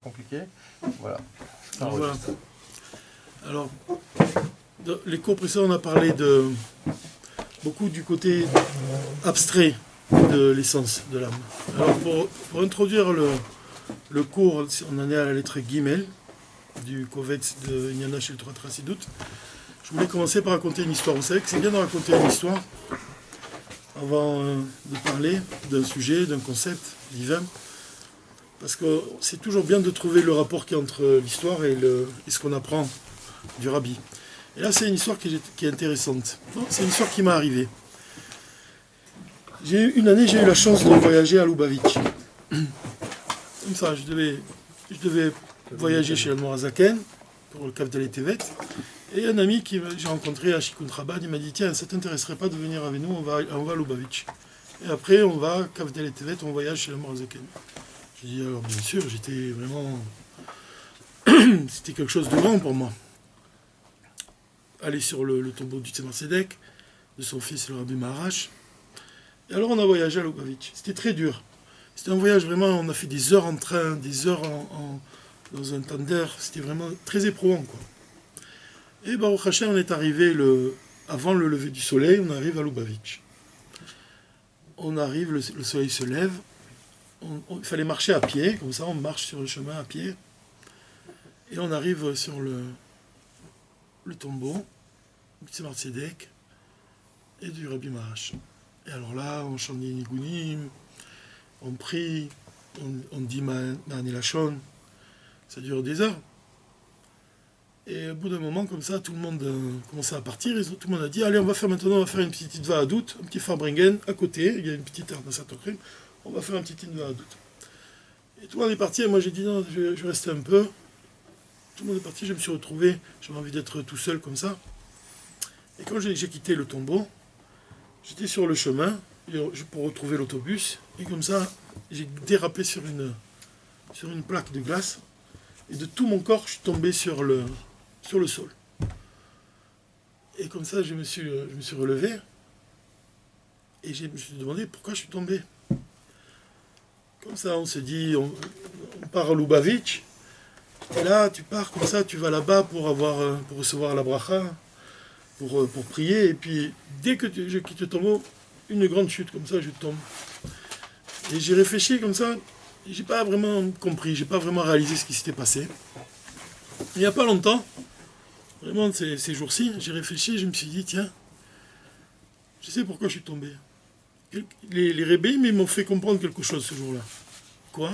Compliqué. Voilà. Voilà. Alors, dans les cours précédents, on a parlé de beaucoup du côté abstrait de l'essence de l'âme. Alors, pour introduire le cours, on en est à la lettre Guimel du Kovetz de Inyana chez le Torah Trasidut. Je voulais commencer par raconter une histoire. Vous savez que c'est bien de raconter une histoire avant de parler d'un sujet, d'un concept divin. Parce que c'est toujours bien de trouver le rapport qui est entre l'histoire et ce qu'on apprend du rabbi. Et là, c'est une histoire qui est intéressante. Bon, c'est une histoire qui m'est arrivée. Une année, j'ai eu la chance de voyager à Lubavitch. Comme ça, je devais voyager chez l'Admorazaken pour le Kavdel Tevet. Et un ami que j'ai rencontré à Shikun Chabad, il m'a dit: tiens, ça t'intéresserait pas de venir avec nous, on va à Lubavitch. Et après, on va à Kavdel Tevet, on voyage chez l'Admorazaken. J'ai dit alors bien sûr, j'étais vraiment... C'était quelque chose de grand pour moi. Aller sur le tombeau du Tzemar Tzedek, de son fils le Rabbi Maharash. Et alors on a voyagé à Lubavitch. C'était très dur. C'était un voyage vraiment, on a fait des heures en train, des heures dans un tender. C'était vraiment très éprouvant, quoi. Et Baruch Hashem, on est arrivé avant le lever du soleil, on arrive à Lubavitch. On arrive, le soleil se lève. Il fallait marcher à pied, comme ça on marche sur le chemin à pied, et on arrive sur le tombeau du Tzemar Tzedek et du Rabbi Maharash. Et alors là, on chante des nigunim, on prie, on dit Ma'aneh Lashon, ça dure des heures. Et au bout d'un moment, comme ça, tout le monde commençait à partir, et tout le monde a dit: allez, on va faire une petite Va'adout, un petit Farbringen à côté, il y a une petite terre de Satokrim. On va faire un petit hymne à doute. Et tout le monde est parti, et moi j'ai dit non, je restais un peu. Tout le monde est parti, je me suis retrouvé, j'avais envie d'être tout seul comme ça. Et quand j'ai quitté le tombeau, j'étais sur le chemin pour retrouver l'autobus, et comme ça, j'ai dérapé sur une plaque de glace, et de tout mon corps, je suis tombé sur le sol. Et comme ça, je me suis relevé, et je me suis demandé pourquoi je suis tombé. Comme ça, on se dit, on part à Lubavitch, et là, tu pars comme ça, tu vas là-bas pour recevoir la bracha, pour prier, et puis, dès que je quitte le tombeau, une grande chute, comme ça, je tombe. Et j'ai réfléchi comme ça, et j'ai pas vraiment compris, j'ai pas vraiment réalisé ce qui s'était passé. Il n'y a pas longtemps, vraiment ces jours-ci, j'ai réfléchi, je me suis dit, tiens, je sais pourquoi je suis tombé. Les rébés, ils m'ont fait comprendre quelque chose ce jour-là. Quoi?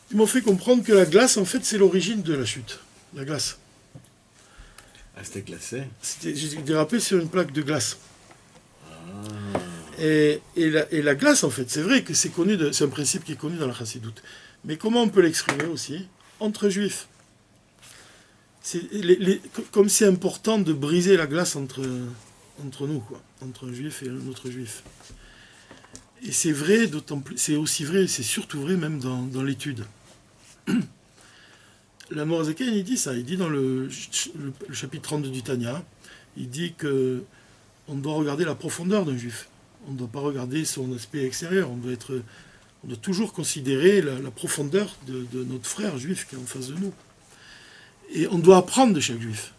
Ils m'ont fait comprendre que la glace, en fait, c'est l'origine de la chute. La glace. Ah, c'était glacé? J'ai dérapé sur une plaque de glace. Ah. Et la glace, en fait, c'est vrai que c'est un principe qui est connu dans la Chassidoute. Mais comment on peut l'exprimer aussi? Entre juifs. Comme c'est important de briser la glace entre nous, quoi, entre un juif et un autre juif. Et c'est vrai, c'est aussi vrai, c'est surtout vrai même dans l'étude. L'Admorazaken, il dit ça, il dit dans le chapitre 32 du Tanya, il dit que on doit regarder la profondeur d'un juif. On ne doit pas regarder son aspect extérieur, on doit toujours considérer la profondeur de notre frère juif qui est en face de nous. Et on doit apprendre de chaque juif.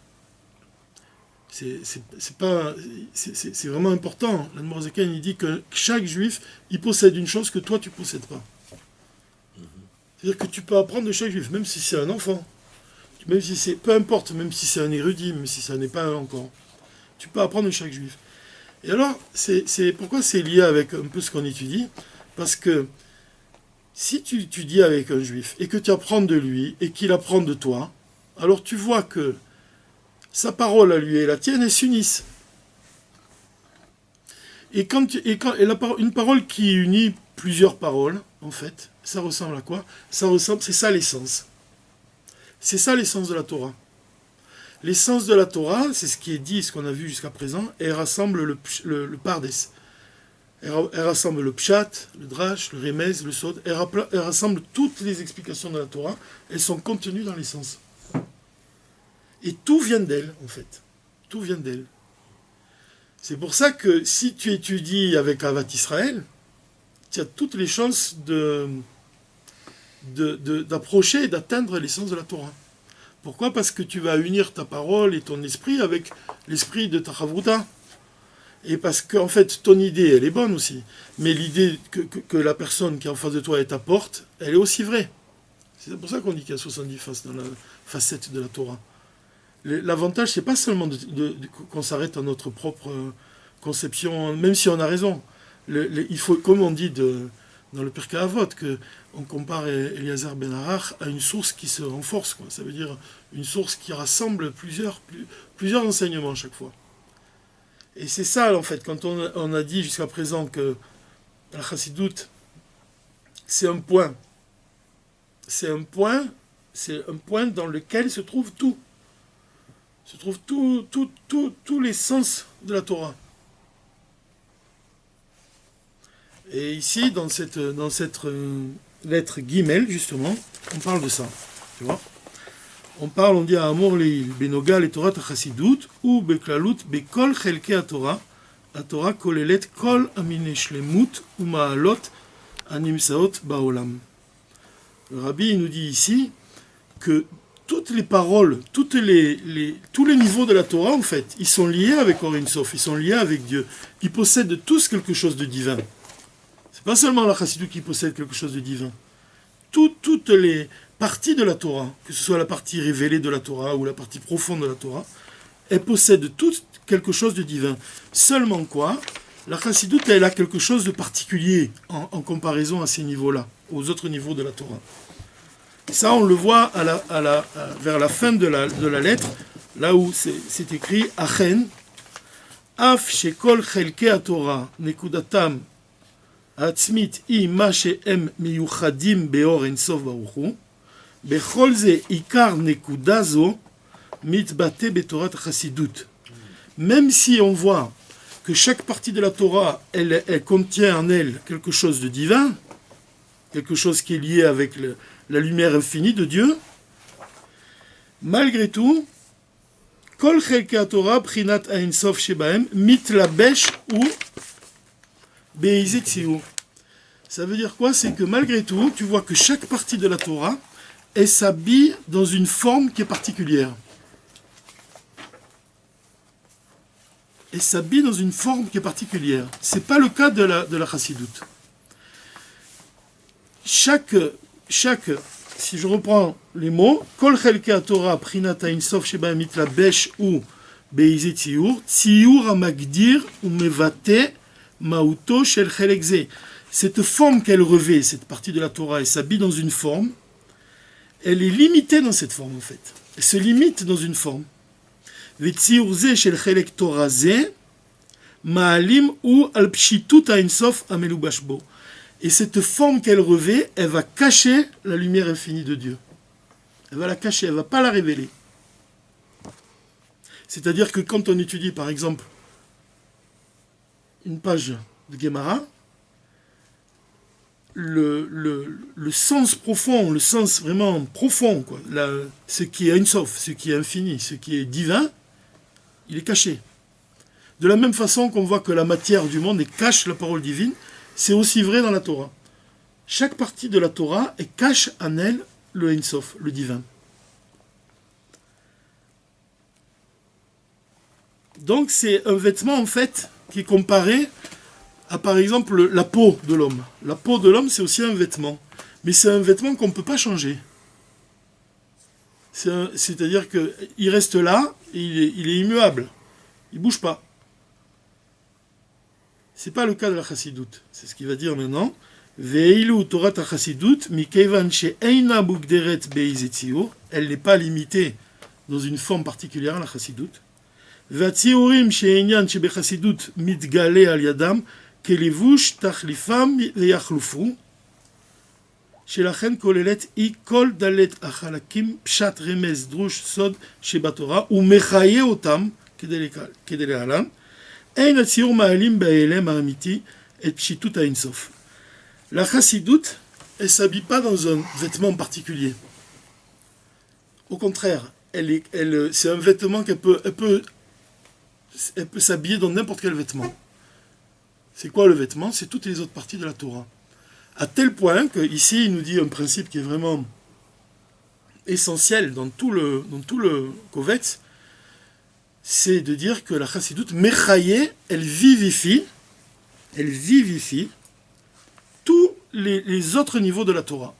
C'est vraiment important. L'Admorazaken, il dit que chaque juif, il possède une chose que toi, tu ne possèdes pas. C'est-à-dire que tu peux apprendre de chaque juif, même si c'est un enfant. Peu importe, même si c'est un érudit, même si ça n'est pas un encore. Tu peux apprendre de chaque juif. Et alors, pourquoi c'est lié avec un peu ce qu'on étudie? Parce que si tu étudies avec un juif, et que tu apprends de lui, et qu'il apprend de toi, alors tu vois que sa parole à lui et la tienne, elles s'unissent. Et une parole qui unit plusieurs paroles, en fait, ça ressemble à quoi? C'est ça l'essence. C'est ça l'essence de la Torah. L'essence de la Torah, c'est ce qui est dit, ce qu'on a vu jusqu'à présent, elle rassemble le pardes. Elle rassemble le pshat, le drash, le remez, le sod. Elle rassemble toutes les explications de la Torah. Elles sont contenues dans l'essence. Et tout vient d'elle, en fait. Tout vient d'elle. C'est pour ça que si tu étudies avec Avat Israël, tu as toutes les chances d'approcher et d'atteindre l'essence de la Torah. Pourquoi? Parce que tu vas unir ta parole et ton esprit avec l'esprit de ta chavruta. Et parce qu'en fait, ton idée, elle est bonne aussi. Mais l'idée que la personne qui est en face de toi elle t'apporte, elle est aussi vraie. C'est pour ça qu'on dit qu'il y a 70 faces dans la facette de la Torah. L'avantage, c'est pas seulement qu'on s'arrête à notre propre conception, même si on a raison. Il faut, comme on dit dans le Pirkei Avot, qu'on compare Eliezer Ben Arach à une source qui se renforce, quoi. Ça veut dire une source qui rassemble plusieurs enseignements à chaque fois. Et c'est ça, en fait, quand on a dit jusqu'à présent que la chassidoute, c'est un point. C'est un point dans lequel se trouve tout. Se trouve tous les sens de la Torah. Et ici, dans cette lettre Gimel, justement, on parle de ça. Tu vois? On dit à Amor Leil, Benoga le Torah Chassidut, ou Beklalut, Bekol Chelke Torah, Torah kolelet kol amine shlemut, ou ma'alot, animsaot baolam. Le Rabbi nous dit ici que toutes les paroles, tous les niveaux de la Torah, en fait, ils sont liés avec Orin Sof, ils sont liés avec Dieu. Ils possèdent tous quelque chose de divin. C'est pas seulement la Chassidut qui possède quelque chose de divin. Toutes les parties de la Torah, que ce soit la partie révélée de la Torah ou la partie profonde de la Torah, elles possèdent toutes quelque chose de divin. Seulement quoi? La Chassidut, elle a quelque chose de particulier en comparaison à ces niveaux-là, aux autres niveaux de la Torah. Et ça, on le voit vers la fin de la lettre, là où c'est écrit Achen, Af shekol chelke Torah, nekudatam, atzmit I ma she'em miyuchadim beor ensof baruchu, bechol ze ikar nekudazo, mitbate betorat chassidut. Même si on voit que chaque partie de la Torah, elle contient en elle quelque chose de divin, quelque chose qui est lié avec la lumière infinie de Dieu, malgré tout, Kol Chelke Torah Prinat Ein Sof Shebahem Mitlabesh ou Beizetziu. Ça veut dire quoi? C'est que malgré tout, tu vois que chaque partie de la Torah, elle s'habille dans une forme qui est particulière. Elle s'habille dans une forme qui est particulière. Ce n'est pas le cas de la Chassidoute. Chaque, si je reprends les mots, Kol Chelke Torah Prinat Ein Sof Shebahem Mitlabesh ou Beizet Tziur, Tziur Amagdir ou Mevate Mauto Shel Chelek Ze. Cette forme qu'elle revêt, cette partie de la Torah, elle s'habille dans une forme, elle est limitée dans cette forme en fait. Elle se limite dans une forme. Vetziur Ze Shel Chelek Torah Ze, Ma'alim ou Al Pshitut Ein Sof Amelubash Bo. Et cette forme qu'elle revêt, elle va cacher la lumière infinie de Dieu. Elle va la cacher, elle ne va pas la révéler. C'est-à-dire que quand on étudie, par exemple, une page de Gemara, le sens profond, le sens vraiment profond, quoi, ce qui est Ein Sof, ce qui est infini, ce qui est divin, il est caché. De la même façon qu'on voit que la matière du monde cache la parole divine, c'est aussi vrai dans la Torah. Chaque partie de la Torah cache en elle le Ein Sof, le divin. Donc c'est un vêtement en fait qui est comparé à par exemple la peau de l'homme. La peau de l'homme c'est aussi un vêtement, mais c'est un vêtement qu'on ne peut pas changer. C'est-à-dire qu'il reste là, et il est immuable, il ne bouge pas. C'est pas le cas de la Chassidoute. C'est ce qu'il va dire maintenant. Veilu Torah Chassidoute, mikeivan she'eina bugderet beizetziur. Elle n'est pas limitée dans une forme particulière, la Chassidoute. Vatziurim she'enyan shebechassidoute mitgale al yadam kelevush tachlifam veyachlufu. Shelachen kolelet i kol dalet achalakim pshat remez drush sod shebatorah umechaye otam kedele alam. La Chassidoute, elle ne s'habille pas dans un vêtement particulier. Au contraire, c'est un vêtement qu'elle peut s'habiller dans n'importe quel vêtement. C'est quoi le vêtement? C'est toutes les autres parties de la Torah. À tel point qu'ici, il nous dit un principe qui est vraiment essentiel dans tout le Kovetz, c'est de dire que la chassidoute, mechaye, elle vivifie tous les autres niveaux de la Torah.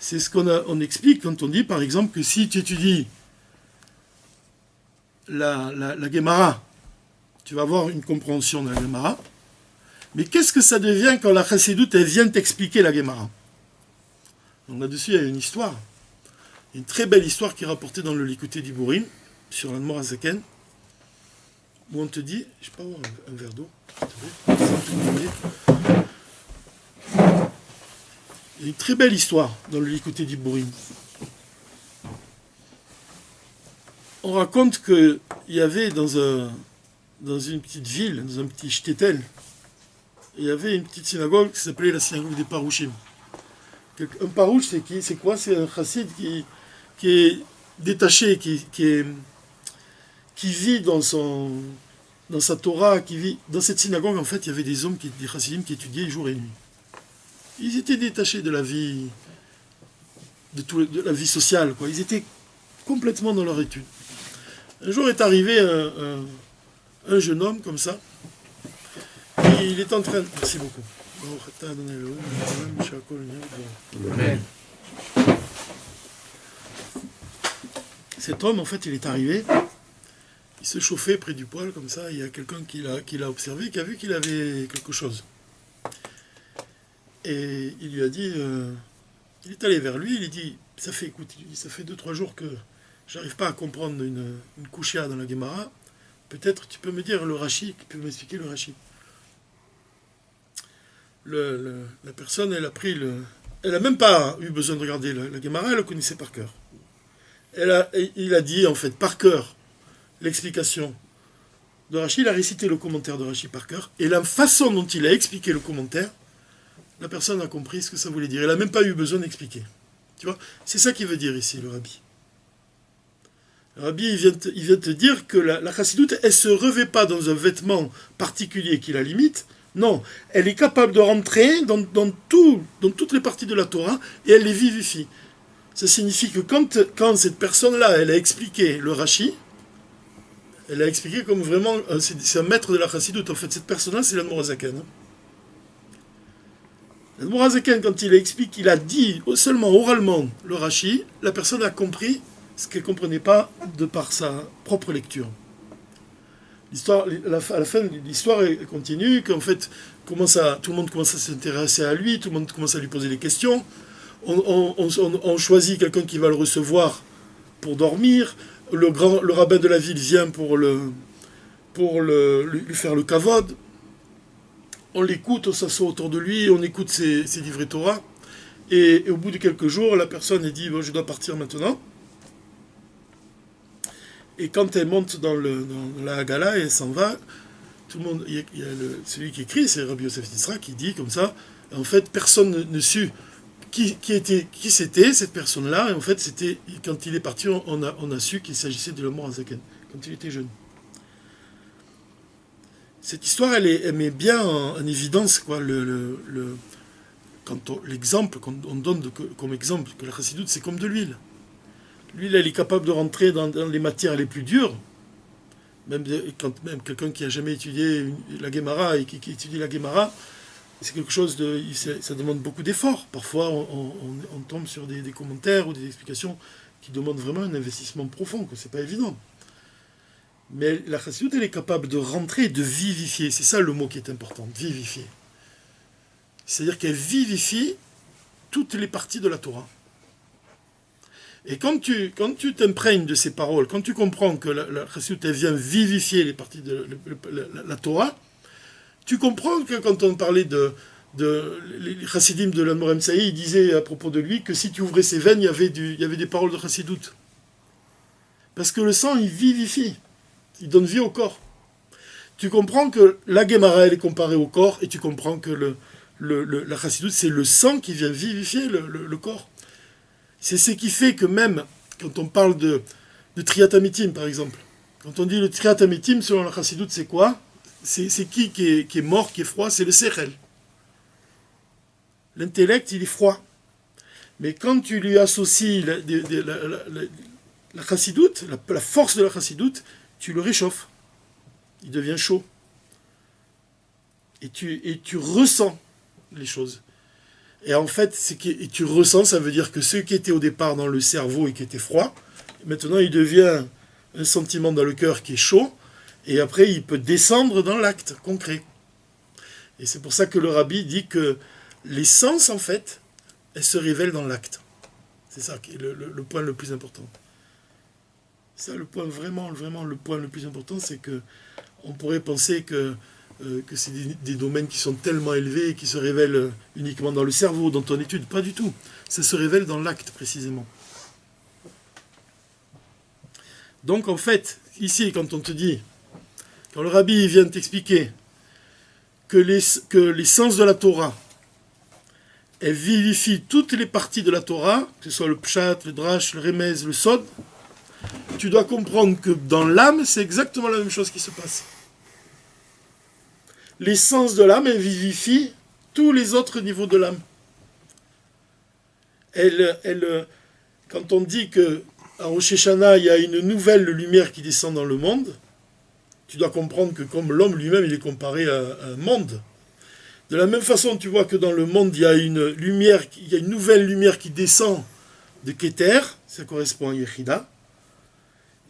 C'est ce qu'on explique quand on dit, par exemple, que si tu étudies la Gemara, tu vas avoir une compréhension de la Gemara. Mais qu'est-ce que ça devient quand la chassidoute, elle vient t'expliquer la Gemara? Donc là-dessus, il y a une histoire. Une très belle histoire qui est rapportée dans le Likutei Diburim, sur l'Admor Hazaken, où on te dit, je ne sais pas avoir un verre d'eau, il y a une très belle histoire dans le Likutei Diburim. On raconte qu'il y avait dans une petite ville, dans un petit shtetl, il y avait une petite synagogue qui s'appelait la synagogue des Parouchim. Un Parouch, c'est quoi? C'est un chassid qui est détaché, qui vit dans sa Torah, qui vit dans cette synagogue. En fait, il y avait des hommes, des chassidim, qui étudiaient jour et nuit. Ils étaient détachés de la vie, de la vie sociale, quoi. Ils étaient complètement dans leur étude. Un jour est arrivé un jeune homme comme ça. Et il est en train. Merci beaucoup. Cet homme, en fait, il est arrivé. Il se chauffait près du poêle comme ça. Il y a quelqu'un qui l'a observé, qui a vu qu'il avait quelque chose. Et il lui a dit. Il est allé vers lui. Il lui dit, ça fait 2-3 jours que j'arrive pas à comprendre une kushia dans la Gemara. Peut-être tu peux me dire le Rashi, tu peux m'expliquer le Rashi. La personne, elle a même pas eu besoin de regarder la Gemara, elle le connaissait par cœur. Il a dit en fait par cœur l'explication de Rashi, il a récité le commentaire de Rashi par cœur, et la façon dont il a expliqué le commentaire, la personne a compris ce que ça voulait dire. Elle a même pas eu besoin d'expliquer. Tu vois, c'est ça qu'il veut dire ici, le Rabbi. Le Rabbi, il vient te dire que la chassidoute, elle ne se revêt pas dans un vêtement particulier qui la limite. Non, elle est capable de rentrer dans toutes les parties de la Torah et elle les vivifie. Ça signifie que quand cette personne-là, elle a expliqué le Rashi, elle a expliqué comme vraiment, c'est un maître de la chassidoute. En fait, cette personne-là, c'est l'Admor Hazaken. L'Admor Hazaken, quand il explique, il a dit seulement oralement le Rashi, la personne a compris ce qu'elle ne comprenait pas de par sa propre lecture. À la fin, l'histoire continue, qu'en fait, tout le monde commence à s'intéresser à lui, tout le monde commence à lui poser des questions. On choisit quelqu'un qui va le recevoir pour dormir. Le rabbin de la ville vient pour lui faire le kavod. On l'écoute, on s'assoit autour de lui, on écoute ses livrets Torah. Et au bout de quelques jours, la personne dit bon, je dois partir maintenant. Et quand elle monte dans la Hagala et elle s'en va, tout le monde, il y a celui qui écrit, c'est Rabbi Yosef Tisra, qui dit comme ça, en fait, personne ne sut qui c'était cette personne-là, et en fait, c'était, quand il est parti, on a su qu'il s'agissait de l'Admor Hazaken, quand il était jeune. Cette histoire, elle met bien en évidence, quoi, l'exemple qu'on donne comme exemple, que la chassidoute, c'est comme de l'huile. L'huile, elle est capable de rentrer dans les matières les plus dures. Même quelqu'un qui n'a jamais étudié la Gemara et qui étudie la Gemara, c'est quelque chose ça demande beaucoup d'efforts. Parfois, on tombe sur des commentaires ou des explications qui demandent vraiment un investissement profond, que c'est pas évident. Mais la chassidoute, elle est capable de rentrer, de vivifier. C'est ça le mot qui est important, vivifier. C'est-à-dire qu'elle vivifie toutes les parties de la Torah. Et quand tu t'imprègnes de ces paroles, quand tu comprends que la chassidoute, elle vient vivifier les parties de la Torah, tu comprends que quand on parlait les chassidim de l'Admor Emsaï, ils disaient à propos de lui que si tu ouvrais ses veines, il y avait des paroles de chassidoute. Parce que le sang, il vivifie, il donne vie au corps. Tu comprends que la Gemara, elle est comparée au corps, et tu comprends que la chassidoute, c'est le sang qui vient vivifier le corps. C'est ce qui fait que même, quand on parle de Triatamitim, par exemple, quand on dit le Triatamitim, selon la chassidoute, c'est quoi? C'est qui est mort, qui est froid? C'est le Sechel. l'intellect, il est froid. Mais quand tu lui associes la chassidoute, la force de la chassidoute, tu le réchauffes. Il devient chaud. Et tu ressens les choses. Et en fait, et tu ressens, ça veut dire que ce qui était au départ dans le cerveau et qui était froid, maintenant il devient un sentiment dans le cœur qui est chaud, et après il peut descendre dans l'acte concret. Et c'est pour ça que le rabbi dit que les sens, en fait, elles se révèlent dans l'acte. C'est ça qui est le point le plus important. Ça, le point vraiment le point le plus important, c'est que on pourrait penser que c'est des domaines qui sont tellement élevés et qui se révèlent uniquement dans le cerveau, dans ton étude. Pas du tout. Ça se révèle dans l'acte, précisément. Donc, en fait, ici, quand on te dit, quand le rabbi vient t'expliquer que les sens de la Torah, elles vivifient toutes les parties de la Torah, que ce soit le pshat, le drash, le remez, le sod, tu dois comprendre que dans l'âme, c'est exactement la même chose qui se passe. L'essence de l'âme, elle vivifie tous les autres niveaux de l'âme. Quand on dit qu'à Rosh Hashanah, il y a une nouvelle lumière qui descend dans le monde, tu dois comprendre que comme l'homme lui-même, il est comparé à un monde. De la même façon, tu vois que dans le monde, il y a une nouvelle lumière qui descend de Keter, ça correspond à Yechida,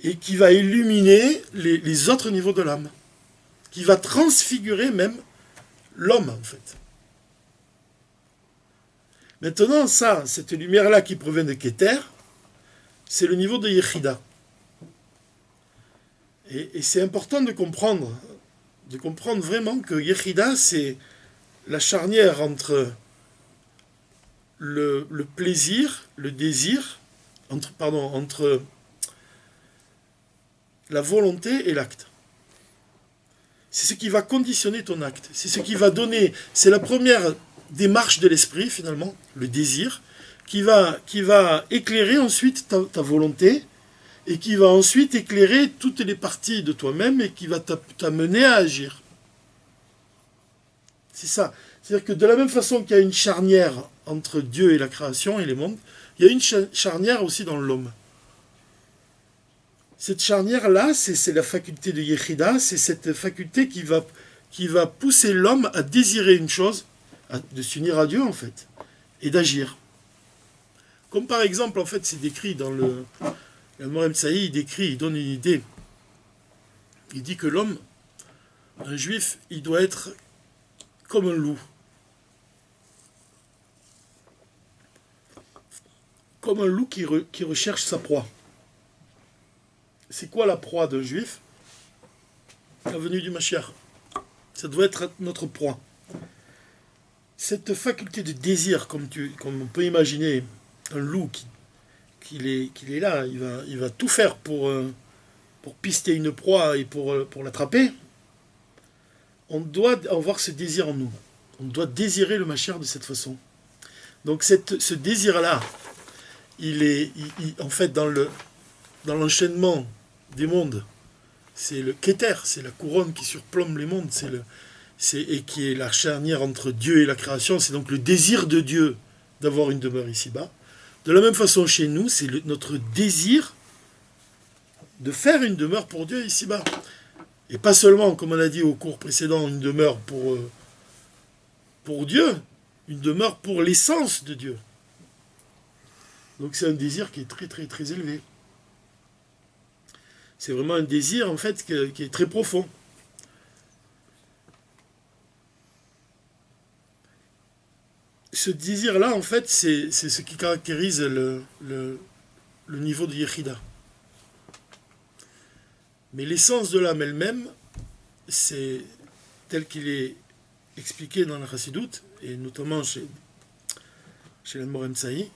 et qui va illuminer les autres niveaux de l'âme, qui va transfigurer même l'homme, en fait. Maintenant, cette lumière-là qui provient de Keter, c'est le niveau de Yechida. Et c'est important de comprendre vraiment que Yechida, c'est la charnière entre le plaisir, le désir, entre la volonté et l'acte. C'est ce qui va conditionner ton acte. C'est ce qui va donner. C'est la première démarche de l'esprit, finalement, le désir, qui va éclairer ensuite ta volonté et qui va ensuite éclairer toutes les parties de toi-même et qui va t'amener à agir. C'est ça. C'est-à-dire que de la même façon qu'il y a une charnière entre Dieu et la création et les mondes, il y a une charnière aussi dans l'homme. Cette charnière-là, c'est la faculté de Yechida, c'est cette faculté qui va pousser l'homme à désirer une chose, de s'unir à Dieu en fait, et d'agir. Comme par exemple, en fait, c'est décrit dans le Morem Tsaï, il donne une idée. Il dit que l'homme, un juif, il doit être comme un loup. Comme un loup qui recherche sa proie. C'est quoi la proie d'un juif? La venue du Mashiach. Ça doit être notre proie. Cette faculté de désir, comme on peut imaginer un loup qu'il est là, il va tout faire pour pister une proie et pour l'attraper. On doit avoir ce désir en nous. On doit désirer le Mashiach de cette façon. Donc ce désir-là, en fait, dans l'enchaînement des mondes, c'est le Keter, c'est la couronne qui surplombe les mondes, et qui est la charnière entre Dieu et la création, c'est donc le désir de Dieu d'avoir une demeure ici-bas. De la même façon, chez nous, c'est notre désir de faire une demeure pour Dieu ici-bas. Et pas seulement, comme on a dit au cours précédent, une demeure pour Dieu, une demeure pour l'essence de Dieu. Donc c'est un désir qui est très très très élevé. C'est vraiment un désir en fait qui est très profond. Ce désir-là, en fait, c'est ce qui caractérise le niveau de Yechida. Mais l'essence de l'âme elle-même, c'est tel qu'il est expliqué dans la Chassidoute, et notamment chez le Morem Tsaï,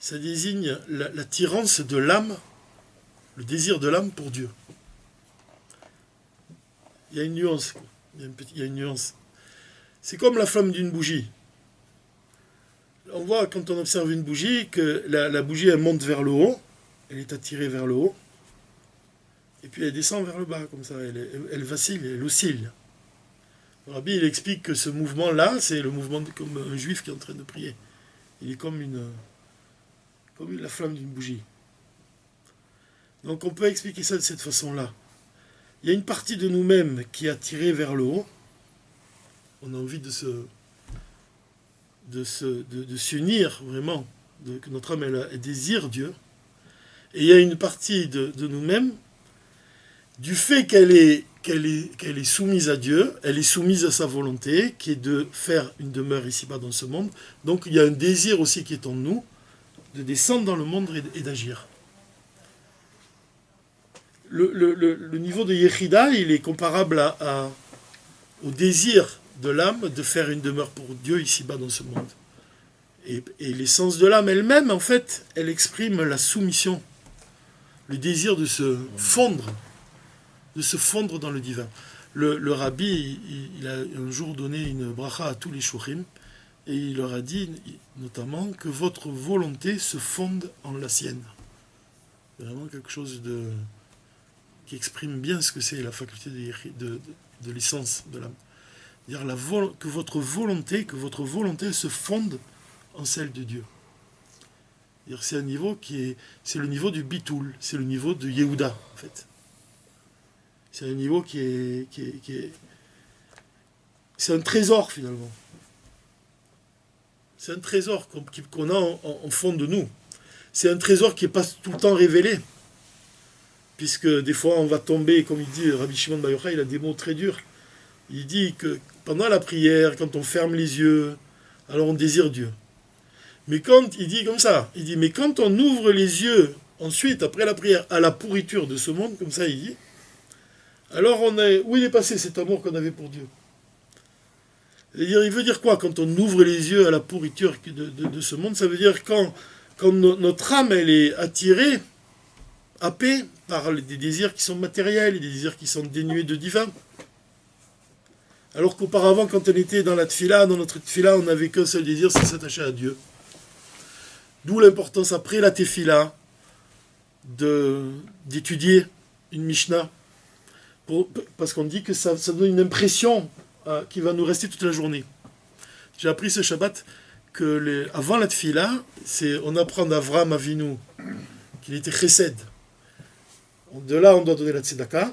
ça désigne l'attirance de l'âme, le désir de l'âme pour Dieu. Il y a une nuance. Il y a une nuance. C'est comme la flamme d'une bougie. On voit quand on observe une bougie que la bougie elle monte vers le haut, elle est attirée vers le haut, et puis elle descend vers le bas, comme ça, elle vacille, elle oscille. Le Rabbi, il explique que ce mouvement-là, c'est le mouvement comme un juif qui est en train de prier. Il est comme la flamme d'une bougie. Donc on peut expliquer ça de cette façon-là. Il y a une partie de nous-mêmes qui est attirée vers le haut. On a envie de s'unir vraiment, que notre âme elle désire Dieu. Et il y a une partie de nous-mêmes, du fait qu'elle est soumise à Dieu, elle est soumise à sa volonté, qui est de faire une demeure ici-bas dans ce monde. Donc il y a un désir aussi qui est en nous, de descendre dans le monde et d'agir. Le niveau de Yechida, il est comparable au désir de l'âme de faire une demeure pour Dieu ici-bas dans ce monde. Et l'essence de l'âme elle-même, en fait, elle exprime la soumission, le désir de se fondre dans le divin. Le rabbi, il a un jour donné une bracha à tous les shurim, et il leur a dit notamment que votre volonté se fonde en la sienne. C'est vraiment quelque chose qui exprime bien ce que c'est la faculté de l'essence de l'âme. Dire que votre volonté se fonde en celle de Dieu. C'est un niveau c'est le niveau du bitoul, c'est le niveau de Yehuda en fait. C'est un niveau qui est c'est un trésor finalement. C'est un trésor qu'on a en fond de nous. C'est un trésor qui n'est pas tout le temps révélé. Puisque des fois on va tomber, comme il dit Rabbi Shimon Bar Yochai, il a des mots très durs. Il dit que pendant la prière, quand on ferme les yeux, alors on désire Dieu. Mais il dit comme ça, il dit, mais quand on ouvre les yeux, ensuite, après la prière, à la pourriture de ce monde, comme ça il dit, alors où il est passé cet amour qu'on avait pour Dieu? C'est-à-dire, il veut dire quoi quand on ouvre les yeux à la pourriture de ce monde? Ça veut dire quand notre âme, elle est attirée, happée par des désirs qui sont matériels, des désirs qui sont dénués de divin. Alors qu'auparavant, quand on était dans notre tefila, on n'avait qu'un seul désir, c'est s'attacher à Dieu. D'où l'importance après la tefila d'étudier une Mishnah. Parce qu'on dit que ça donne une impression qui va nous rester toute la journée. J'ai appris ce Shabbat que avant la tefila, on apprend d'Avram Avinu qu'il était chesed. De là, on doit donner la tzedaka,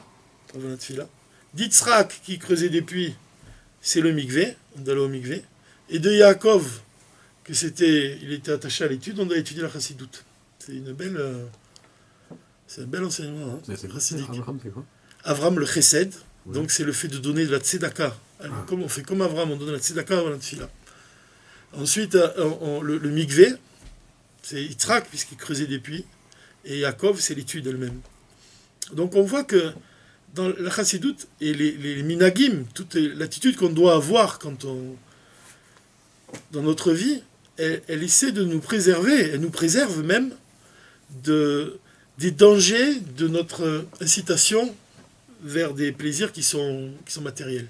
avant la tefila. D'Yitzhak qui creusait des puits, c'est le mikvé, on doit aller au mikvé. Et de Yaakov, il était attaché à l'étude, on doit étudier la chassidoute. C'est un bel enseignement, c'est chassidique. Abraham, c'est quoi? Avram le chesed, oui. Donc c'est le fait de donner de la tzedaka. On fait comme Avram, on donne la tzedaka avant la tefila. Ensuite, le mikvé, c'est Yitzhak, puisqu'il creusait des puits, et Yaakov, c'est l'étude elle-même. Donc on voit que dans la chassidoute et les minagim, toute l'attitude qu'on doit avoir dans notre vie, elle essaie de nous préserver, elle nous préserve même des dangers de notre incitation vers des plaisirs qui sont matériels.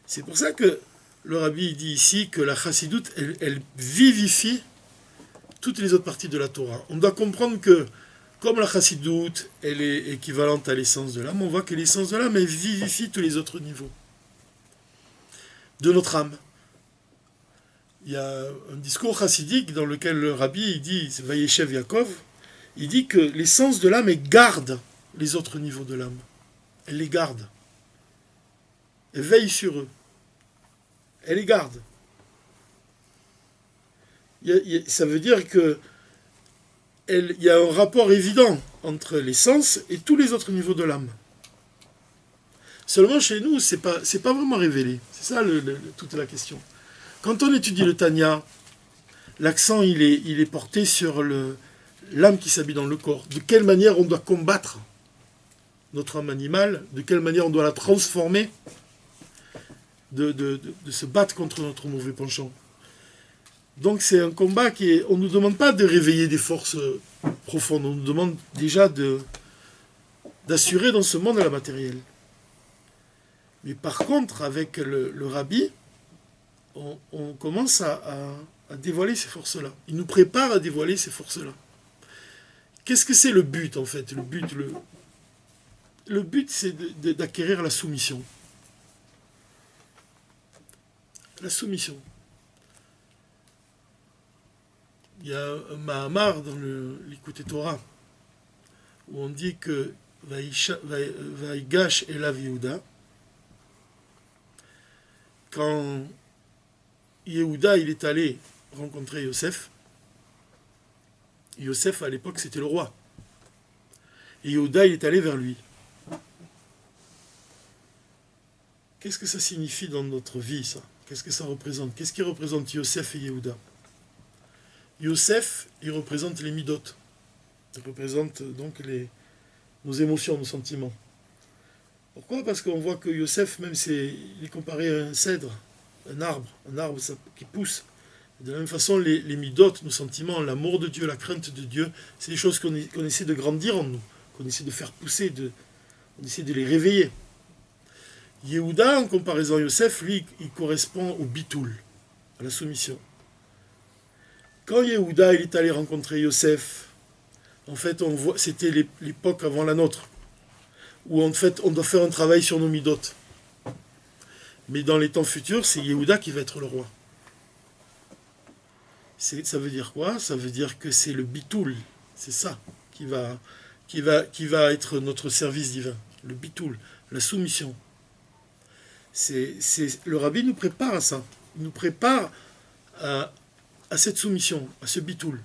C'est pour ça que le rabbi dit ici que la chassidoute, elle vivifie toutes les autres parties de la Torah. On doit comprendre que comme la chassidoute, elle est équivalente à l'essence de l'âme, on voit que l'essence de l'âme, elle vivifie tous les autres niveaux de notre âme. Il y a un discours chassidique dans lequel le rabbi il dit, c'est Vayeshev Yaakov, il dit que l'essence de l'âme, elle garde les autres niveaux de l'âme. Elle les garde. Elle veille sur eux. Elle les garde. Ça veut dire que il y a un rapport évident entre l'essence et tous les autres niveaux de l'âme. Seulement chez nous, c'est pas vraiment révélé. C'est ça toute la question. Quand on étudie le Tanya, l'accent il est porté sur l'âme qui s'habille dans le corps. De quelle manière on doit combattre notre âme animale, de quelle manière on doit la transformer, de se battre contre notre mauvais penchant. Donc c'est un combat on ne nous demande pas de réveiller des forces profondes, on nous demande déjà d'assurer dans ce monde la matérielle. Mais par contre, avec le rabbi, on commence à dévoiler ces forces-là. Il nous prépare à dévoiler ces forces-là. Qu'est-ce que c'est le but en fait? Le but c'est d'acquérir la soumission. la soumission. Il y a un Mahamar dans l'Écoute Torah où on dit que Vaïgash Elav Yehuda, quand Yehuda il est allé rencontrer Yosef, Yosef à l'époque c'était le roi, et Yehuda il est allé vers lui. Qu'est-ce que ça signifie dans notre vie, ça? Qu'est-ce que ça représente? Qu'est-ce qui représente Yosef et Yehuda? Yosef, il représente les midot. Il représente donc nos émotions, nos sentiments. Pourquoi? Parce qu'on voit que Yosef, même il est comparé à un cèdre, un arbre qui pousse. De la même façon, les midot, nos sentiments, l'amour de Dieu, la crainte de Dieu, c'est des choses qu'on essaie de grandir en nous, qu'on essaie de faire pousser, on essaie de les réveiller. Yehuda, en comparaison à Yosef, lui, il correspond au bitoul, à la soumission. Quand Yehuda il est allé rencontrer Yosef, en fait, on voit, c'était l'époque avant la nôtre, où en fait, on doit faire un travail sur nos midot. Mais dans les temps futurs, c'est Yehuda qui va être le roi. Ça veut dire quoi? Ça veut dire que c'est le bitoul, c'est ça qui va être notre service divin, le bitoul, la soumission. Le Rabbi nous prépare à ça. Il nous prépare à cette soumission, à ce bitoul.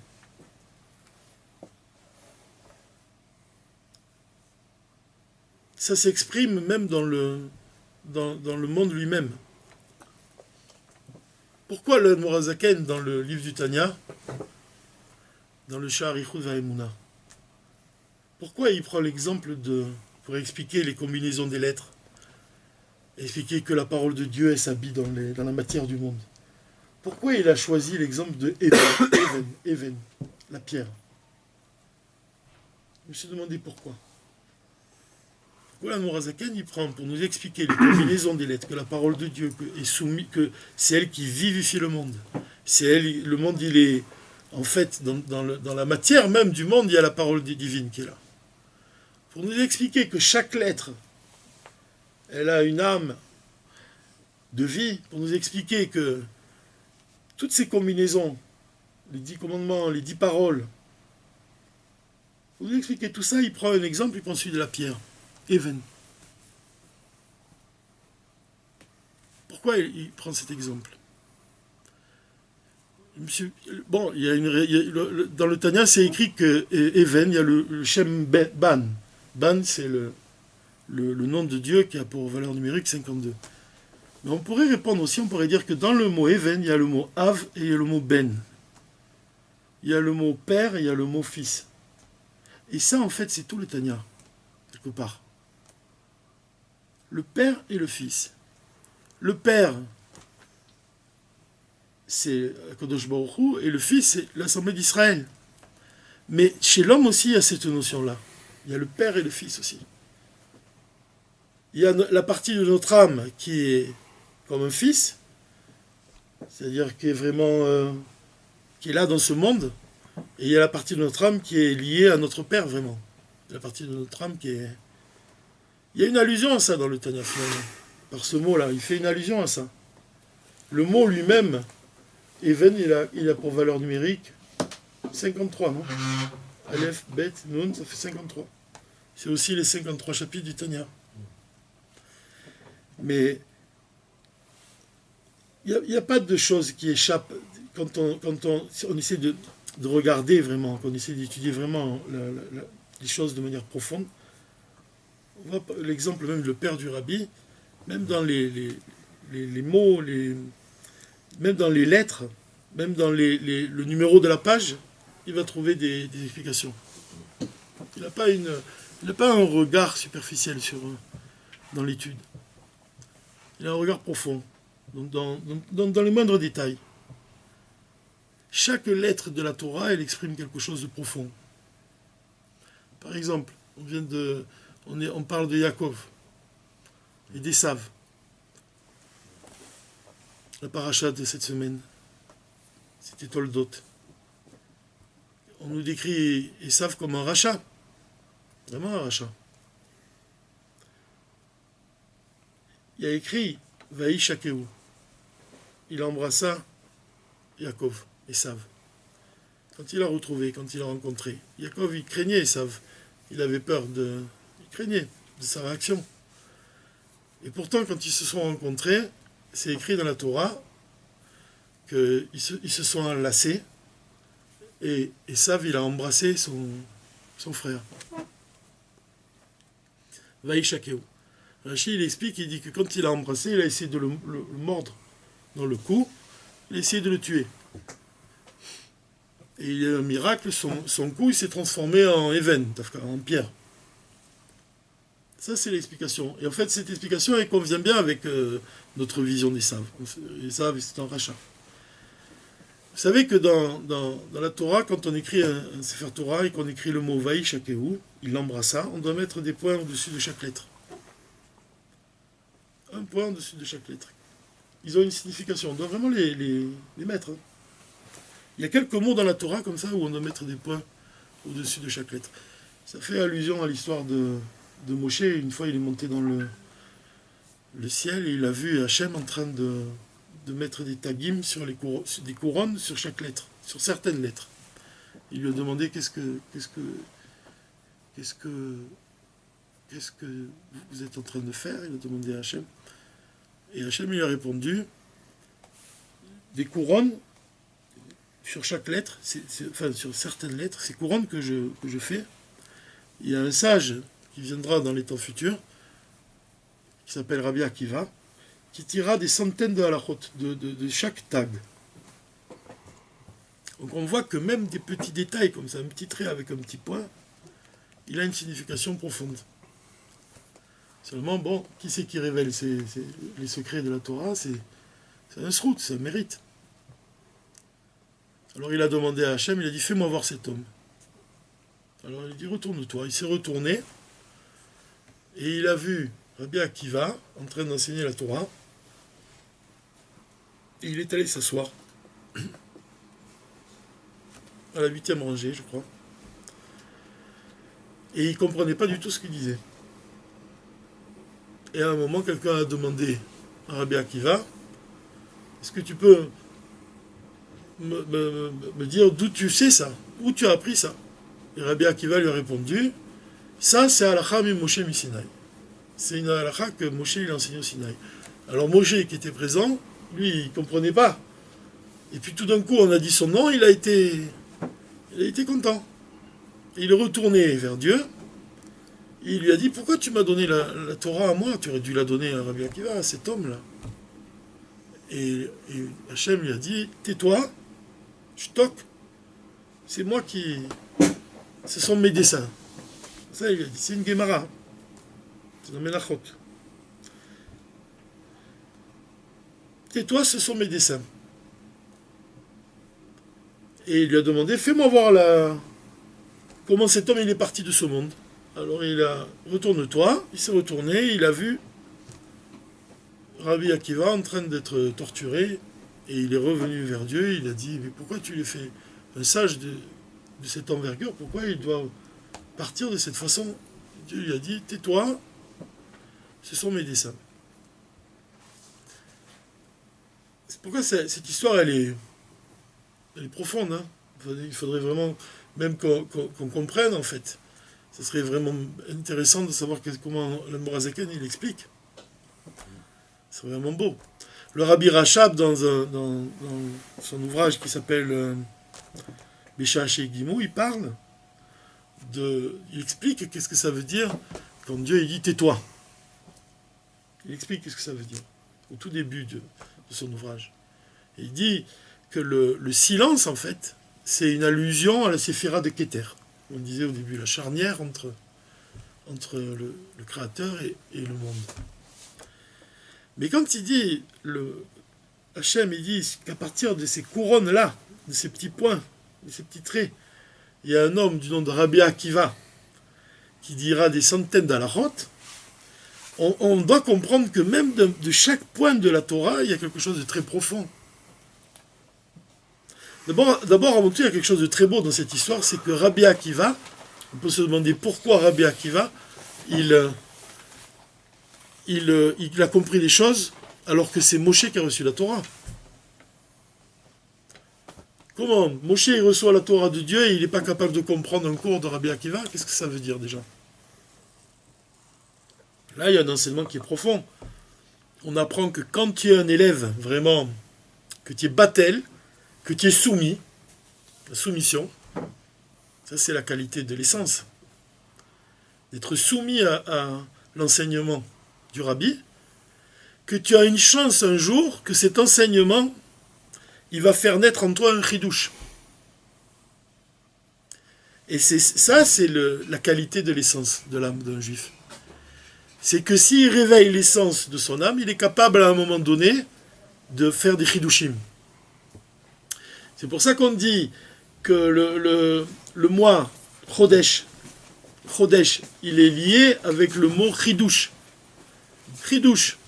Ça s'exprime même dans le monde lui-même. Pourquoi le Morazaken, dans le livre du Tanya, dans le Sha'ar Yichud Va'emuna, pourquoi il prend l'exemple pour expliquer les combinaisons des lettres, expliquer que la parole de Dieu s'habille dans la matière du monde? Pourquoi il a choisi l'exemple de Even, la pierre? Je me suis demandé pourquoi. Pourquoi la Morazaken il prend pour nous expliquer les combinaisons des lettres, que la parole de Dieu est soumise, que c'est elle qui vivifie le monde. Le monde, il est en fait dans la matière même du monde, il y a la parole divine qui est là. Pour nous expliquer que chaque lettre, elle a une âme de vie, pour nous expliquer que toutes ces combinaisons, les 10 commandements, les 10 paroles, pour nous expliquer tout ça, il prend un exemple, il prend celui de la pierre. Even. Pourquoi il prend cet exemple? Bon, dans le Tanya, c'est écrit que Even, il y a le Shem Ban. Ban, c'est le nom de Dieu qui a pour valeur numérique 52. Mais on pourrait répondre aussi, on pourrait dire que dans le mot Even, il y a le mot Av et il y a le mot Ben. Il y a le mot père et il y a le mot fils. Et ça, en fait, c'est tout le Tanya, quelque part. Le père et le fils. Le père, c'est Kadosh Baruch Hu, et le fils, c'est l'Assemblée d'Israël. Mais chez l'homme aussi, il y a cette notion-là. Il y a le père et le fils aussi. Il y a la partie de notre âme qui est comme un fils, c'est-à-dire qui est vraiment qui est là dans ce monde, et il y a la partie de notre âme qui est liée à notre père vraiment. La partie de notre âme qui est... Il y a une allusion à ça dans le Tanya finalement. Par ce mot-là, il fait une allusion à ça. Le mot lui-même, Even, il a pour valeur numérique 53, non? Aleph, Bet, Nun, ça fait 53. C'est aussi les 53 chapitres du Tanya. Mais il n'y a pas de choses qui échappent quand on essaie de regarder vraiment, quand on essaie d'étudier vraiment les choses de manière profonde. On voit l'exemple même le père du Rabbi, même dans les mots, même dans les lettres, même dans le numéro de la page, il va trouver des explications. Il n'a pas un regard superficiel dans l'étude. Il a un regard profond, dans les moindres détails. Chaque lettre de la Torah, elle exprime quelque chose de profond. Par exemple, on parle de Yaakov et d'Esav. La paracha de cette semaine, c'était Toldot. On nous décrit Esav comme un rachat. Vraiment un rachat. Il y a écrit Vaï Shakeu. il embrassa Yaakov, Esav. Quand il l'a retrouvé, quand il l'a rencontré, Yaakov, il craignait Esav. Il avait peur il craignait de sa réaction. Et pourtant, quand ils se sont rencontrés, c'est écrit dans la Torah qu'ils se sont enlacés et Esav, il a embrassé son frère. Vaïshakeu. Rachid, il explique, il dit que quand il a embrassé, il a essayé de le mordre dans le cou, il a essayé de le tuer. Et il y a un miracle, son cou il s'est transformé en even, en pierre. Ça, c'est l'explication. Et en fait, cette explication, elle convient bien avec notre vision d'Esav. Esav, c'est un rachat. Vous savez que dans la Torah, quand on écrit un Sefer Torah et qu'on écrit le mot Vaïshakeu, il l'embrassa, on doit mettre des points au-dessus de chaque lettre. Un point au-dessus de chaque lettre. Ils ont une signification, on doit vraiment les mettre. Il y a quelques mots dans la Torah comme ça où on doit mettre des points au-dessus de chaque lettre. Ça fait allusion à l'histoire de Moshe. Une fois, il est monté dans le ciel et il a vu Hachem en train de mettre des tagim sur des couronnes sur chaque lettre, sur certaines lettres. Il lui a demandé qu'est-ce que vous êtes en train de faire. Il a demandé à Hachem. Et Hachem lui a répondu des couronnes sur chaque lettre, enfin sur certaines lettres, ces couronnes que je fais. Il y a un sage qui viendra dans les temps futurs, qui s'appelle Rabbi Akiva, qui tirera des centaines de halachot de chaque tag. Donc on voit que même des petits détails comme ça, un petit trait avec un petit point, il a une signification profonde. Seulement, bon, qui c'est qui révèle les secrets de la Torah? C'est un srout, c'est un mérite. Alors il a demandé à Hachem, il a dit, fais-moi voir cet homme. Alors il a dit, retourne-toi. Il s'est retourné, et il a vu Rabbi Akiva en train d'enseigner la Torah, et il est allé s'asseoir à la 8e rangée, je crois. Et il ne comprenait pas du tout ce qu'il disait. Et à un moment, quelqu'un a demandé à Rabbi Akiva, est-ce que tu peux me dire d'où tu sais ça? Où tu as appris ça? Et Rabbi Akiva lui a répondu, ça c'est halakha mi Moshe mi Sinaï. C'est une halakha que Moshe il a enseigné au Sinaï. Alors Moshe qui était présent, lui il ne comprenait pas. Et puis tout d'un coup on a dit son nom, il a été content. Et il est retourné vers Dieu. Et il lui a dit, pourquoi tu m'as donné la Torah à moi? Tu aurais dû la donner à Rabbi Akiva, à cet homme-là. Et Hachem lui a dit, tais-toi, je toque, c'est moi qui... Ce sont mes dessins. Ça, il lui a dit, c'est une Gemara. C'est dans Menachot. Tais-toi, ce sont mes dessins. Et il lui a demandé, fais-moi voir comment cet homme il est parti de ce monde. Alors il a, retourne-toi, il s'est retourné, il a vu Rabbi Akiva en train d'être torturé, et il est revenu vers Dieu, il a dit, mais pourquoi tu lui fais un sage de cette envergure, pourquoi il doit partir de cette façon? Dieu lui a dit, tais-toi, ce sont mes dessins. C'est pourquoi cette histoire, elle est profonde, hein. Il faudrait vraiment, même qu'on comprenne en fait. Ce serait vraiment intéressant de savoir comment le Morazaken il explique. C'est vraiment beau. Le Rabbi Rachab, dans son ouvrage qui s'appelle Bécha chez Guimou, il explique qu'est-ce que ça veut dire quand Dieu il dit tais-toi. Il explique qu'est-ce que ça veut dire au tout début de son ouvrage. Et il dit que le silence, en fait, c'est une allusion à la séphira de Keter. On disait au début, la charnière entre le Créateur et le monde. Mais quand il dit, Hachem, il dit qu'à partir de ces couronnes-là, de ces petits points, de ces petits traits, il y a un homme du nom de Rabbi Akiva qui dira des centaines d'halachot, on doit comprendre que même de chaque point de la Torah, il y a quelque chose de très profond. D'abord, avant tout, il y a quelque chose de très beau dans cette histoire, c'est que Rabbi Akiva, on peut se demander pourquoi Rabbi Akiva, il a compris les choses alors que c'est Moshe qui a reçu la Torah. Comment Moshe il reçoit la Torah de Dieu et il n'est pas capable de comprendre un cours de Rabbi Akiva? Qu'est-ce que ça veut dire déjà? Là, il y a un enseignement qui est profond. On apprend que quand tu es un élève, vraiment, que tu es battel, que tu es soumis, la soumission, ça c'est la qualité de l'essence. D'être soumis à l'enseignement du Rabbi, que tu as une chance un jour que cet enseignement, il va faire naître en toi un chidouche. Et ça, c'est la qualité de l'essence de l'âme d'un juif. C'est que s'il réveille l'essence de son âme, il est capable à un moment donné de faire des chidushim. C'est pour ça qu'on dit que le mois Chodesh, il est lié avec le mot chidush. Chidush.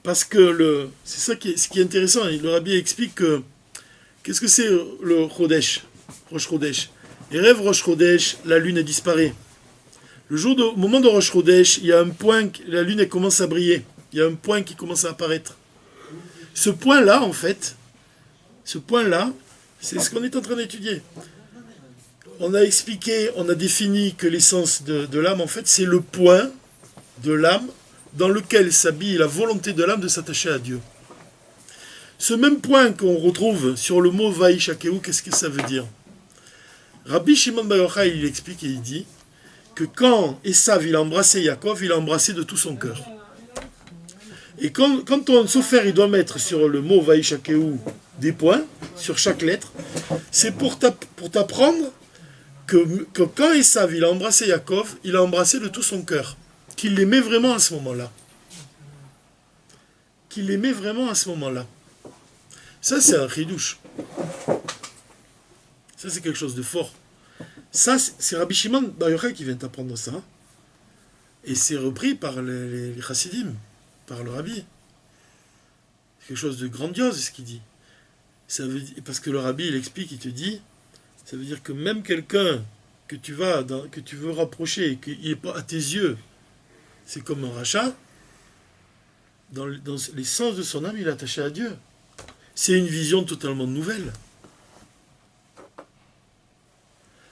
Parce que c'est ça ce qui est intéressant. Le Rabbi explique que qu'est-ce que c'est le Chodesh, Rosh Chodesh. Et rêve Rosh Chodesh, la lune disparaît. Au moment de Rosh Chodesh, il y a un point, la lune elle commence à briller. Il y a un point qui commence à apparaître. Ce point-là, en fait, c'est ce qu'on est en train d'étudier. On a expliqué, on a défini que l'essence de l'âme, en fait, c'est le point de l'âme dans lequel s'habille la volonté de l'âme de s'attacher à Dieu. Ce même point qu'on retrouve sur le mot Vaïshakeu, qu'est-ce que ça veut dire? Rabbi Shimon Bar Yochai, il explique et il dit que quand Esav il a embrassé Yaakov, il a embrassé de tout son cœur. Et quand ton sofer il doit mettre sur le mot Vaïshakeu des points, sur chaque lettre, c'est pour t'apprendre que quand Esav il a embrassé Yaakov, il a embrassé de tout son cœur. Qu'il l'aimait vraiment à ce moment-là. Qu'il l'aimait vraiment à ce moment-là. Ça, c'est un chidouche. Ça, c'est quelque chose de fort. Ça, c'est Rabbi Shimon Bar Yochai qui vient t'apprendre ça. Et c'est repris par les chassidim, par le Rabbi. C'est quelque chose de grandiose, ce qu'il dit. Ça veut dire, parce que le Rabbi, il explique, il te dit, ça veut dire que même quelqu'un que tu veux rapprocher, qu'il n'est pas à tes yeux, c'est comme un rachat, dans l'essence de son âme, il est attaché à Dieu. C'est une vision totalement nouvelle.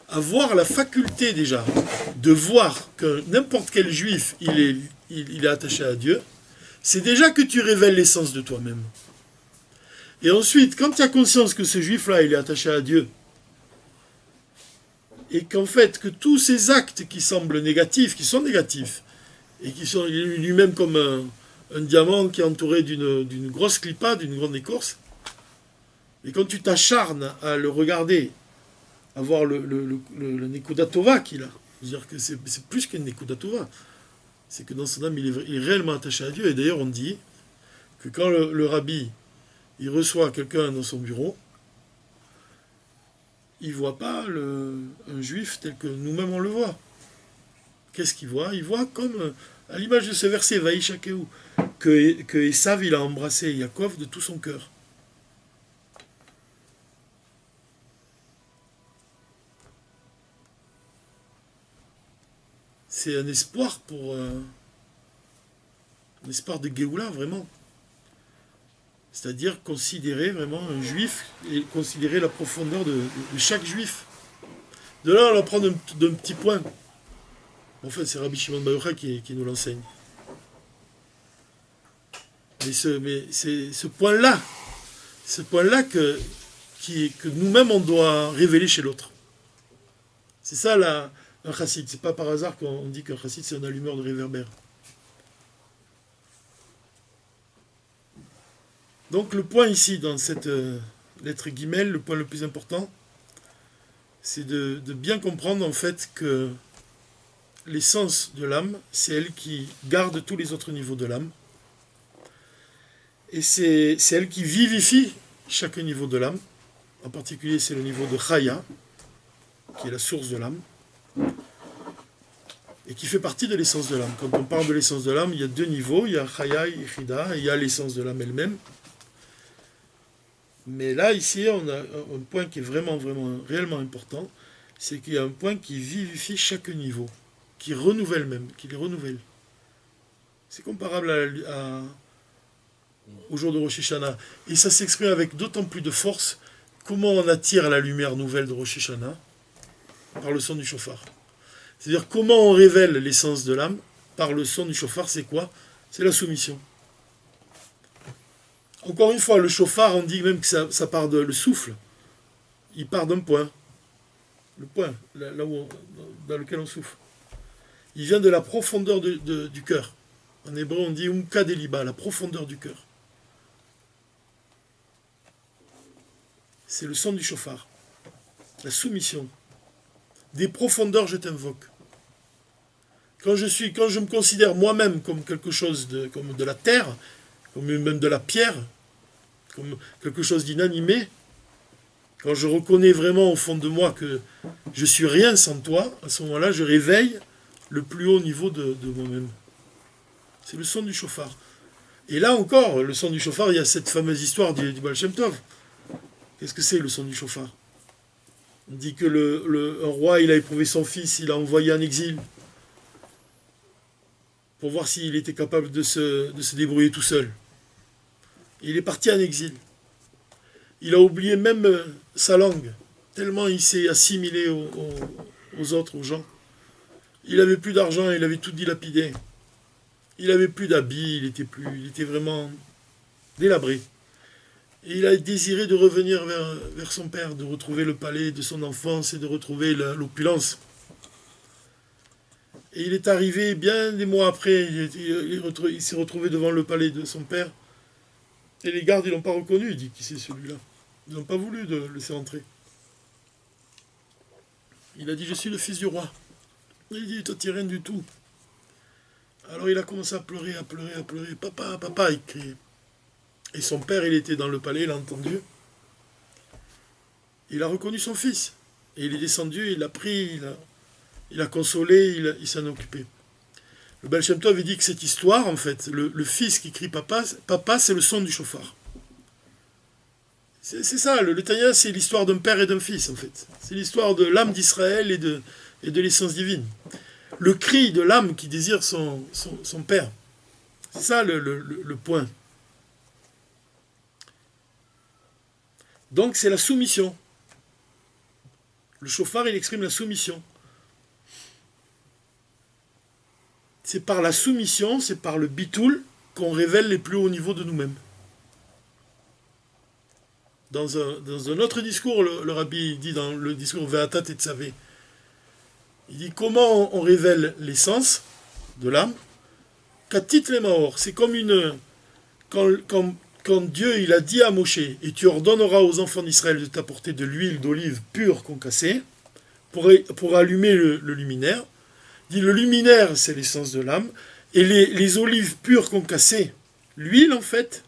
Avoir la faculté déjà de voir que n'importe quel juif, il est attaché à Dieu, c'est déjà que tu révèles l'essence de toi-même. Et ensuite, quand tu as conscience que ce juif-là, il est attaché à Dieu, et qu'en fait, que tous ces actes qui semblent négatifs, qui sont négatifs, et qui sont lui-même comme un diamant qui est entouré d'une grosse clipa, d'une grande écorce, et quand tu t'acharnes à le regarder, à voir le Nekuda Tova qu'il a, c'est-à-dire que c'est plus qu'un Nekuda Tova, c'est que dans son âme, il est réellement attaché à Dieu, et d'ailleurs on dit que quand le rabbi, il reçoit quelqu'un dans son bureau, il ne voit pas un juif tel que nous-mêmes on le voit. Qu'est-ce qu'il voit? Il voit comme, à l'image de ce verset, Vaïshakeu, que Esav, il a embrassé Yaakov de tout son cœur. C'est un espoir un espoir de Géoula, vraiment. C'est-à-dire considérer vraiment un juif et considérer la profondeur de chaque juif. De là, on apprend d'un petit point. Enfin, c'est Rabbi Shimon Bar Yochai qui nous l'enseigne. Mais c'est ce point-là que nous-mêmes on doit révéler chez l'autre. C'est ça un chassid. C'est pas par hasard qu'on dit qu'un chassid c'est un allumeur de réverbère. Donc le point ici dans cette lettre guimel, le point le plus important, c'est de bien comprendre en fait que l'essence de l'âme, c'est elle qui garde tous les autres niveaux de l'âme. Et c'est elle qui vivifie chaque niveau de l'âme. En particulier, c'est le niveau de Chaya, qui est la source de l'âme, et qui fait partie de l'essence de l'âme. Quand on parle de l'essence de l'âme, il y a deux niveaux, il y a Chaya et Chida, et il y a l'essence de l'âme elle-même. Mais là, ici, on a un point qui est vraiment, réellement important, c'est qu'il y a un point qui vivifie chaque niveau, qui renouvelle même, qui les renouvelle. C'est comparable au jour de Rosh Hashanah. Et ça s'exprime avec d'autant plus de force. Comment on attire la lumière nouvelle de Rosh Hashanah? Par le son du shofar. C'est-à-dire comment on révèle l'essence de l'âme? Par le son du shofar, c'est quoi? C'est la soumission. Encore une fois, le shofar, on dit même que ça part de le souffle. Il part d'un point. Le point, là où dans lequel on souffle. Il vient de la profondeur du cœur. En hébreu, on dit Umka Deliba, la profondeur du cœur. C'est le son du shofar. La soumission. Des profondeurs, je t'invoque. Quand je me considère moi-même comme quelque chose comme de la terre, comme même de la pierre, comme quelque chose d'inanimé, quand je reconnais vraiment au fond de moi que je suis rien sans toi, à ce moment-là, je réveille le plus haut niveau de moi-même. C'est le son du shofar. Et là encore, le son du shofar, il y a cette fameuse histoire du Baal Shem Tov. Qu'est-ce que c'est le son du shofar? On dit que un roi, il a éprouvé son fils, il l'a envoyé en exil pour voir s'il était capable de se débrouiller tout seul. Et il est parti en exil. Il a oublié même sa langue, tellement il s'est assimilé aux autres, aux gens. Il n'avait plus d'argent, il avait tout dilapidé. Il n'avait plus d'habits, il était vraiment délabré. Et il a désiré de revenir vers son père, de retrouver le palais de son enfance et de retrouver l'opulence. Et il est arrivé bien des mois après, il s'est retrouvé devant le palais de son père. Et les gardes, ils ne l'ont pas reconnu, il dit qui c'est celui-là. Ils n'ont pas voulu de le laisser entrer. Il a dit, je suis le fils du roi. Il dit, toi, tu n'es rien du tout. Alors il a commencé à pleurer. Papa, papa, il criait. Et son père, il était dans le palais, il a entendu. Il a reconnu son fils. Et il est descendu, il l'a pris, il a consolé, il s'en est occupé. Le Baal Shem Tov, il dit que cette histoire, en fait, le fils qui crie papa, papa, c'est le son du shofar. C'est ça, le Tanya, c'est l'histoire d'un père et d'un fils, en fait. C'est l'histoire de l'âme d'Israël et de l'essence divine. Le cri de l'âme qui désire son père. C'est ça le point. Donc c'est la soumission. Le shofar, il exprime la soumission. C'est par la soumission, c'est par le bitoul qu'on révèle les plus hauts niveaux de nous-mêmes. Dans un autre discours, le rabbi dit dans le discours Ve'atat Tetzavé, il dit comment on révèle l'essence de l'âme. Katit le maor, c'est comme quand Dieu il a dit à Moshe, et tu ordonneras aux enfants d'Israël de t'apporter de l'huile d'olive pure concassée pour allumer le luminaire. Il dit le luminaire c'est l'essence de l'âme, et les olives pures concassées, l'huile en fait,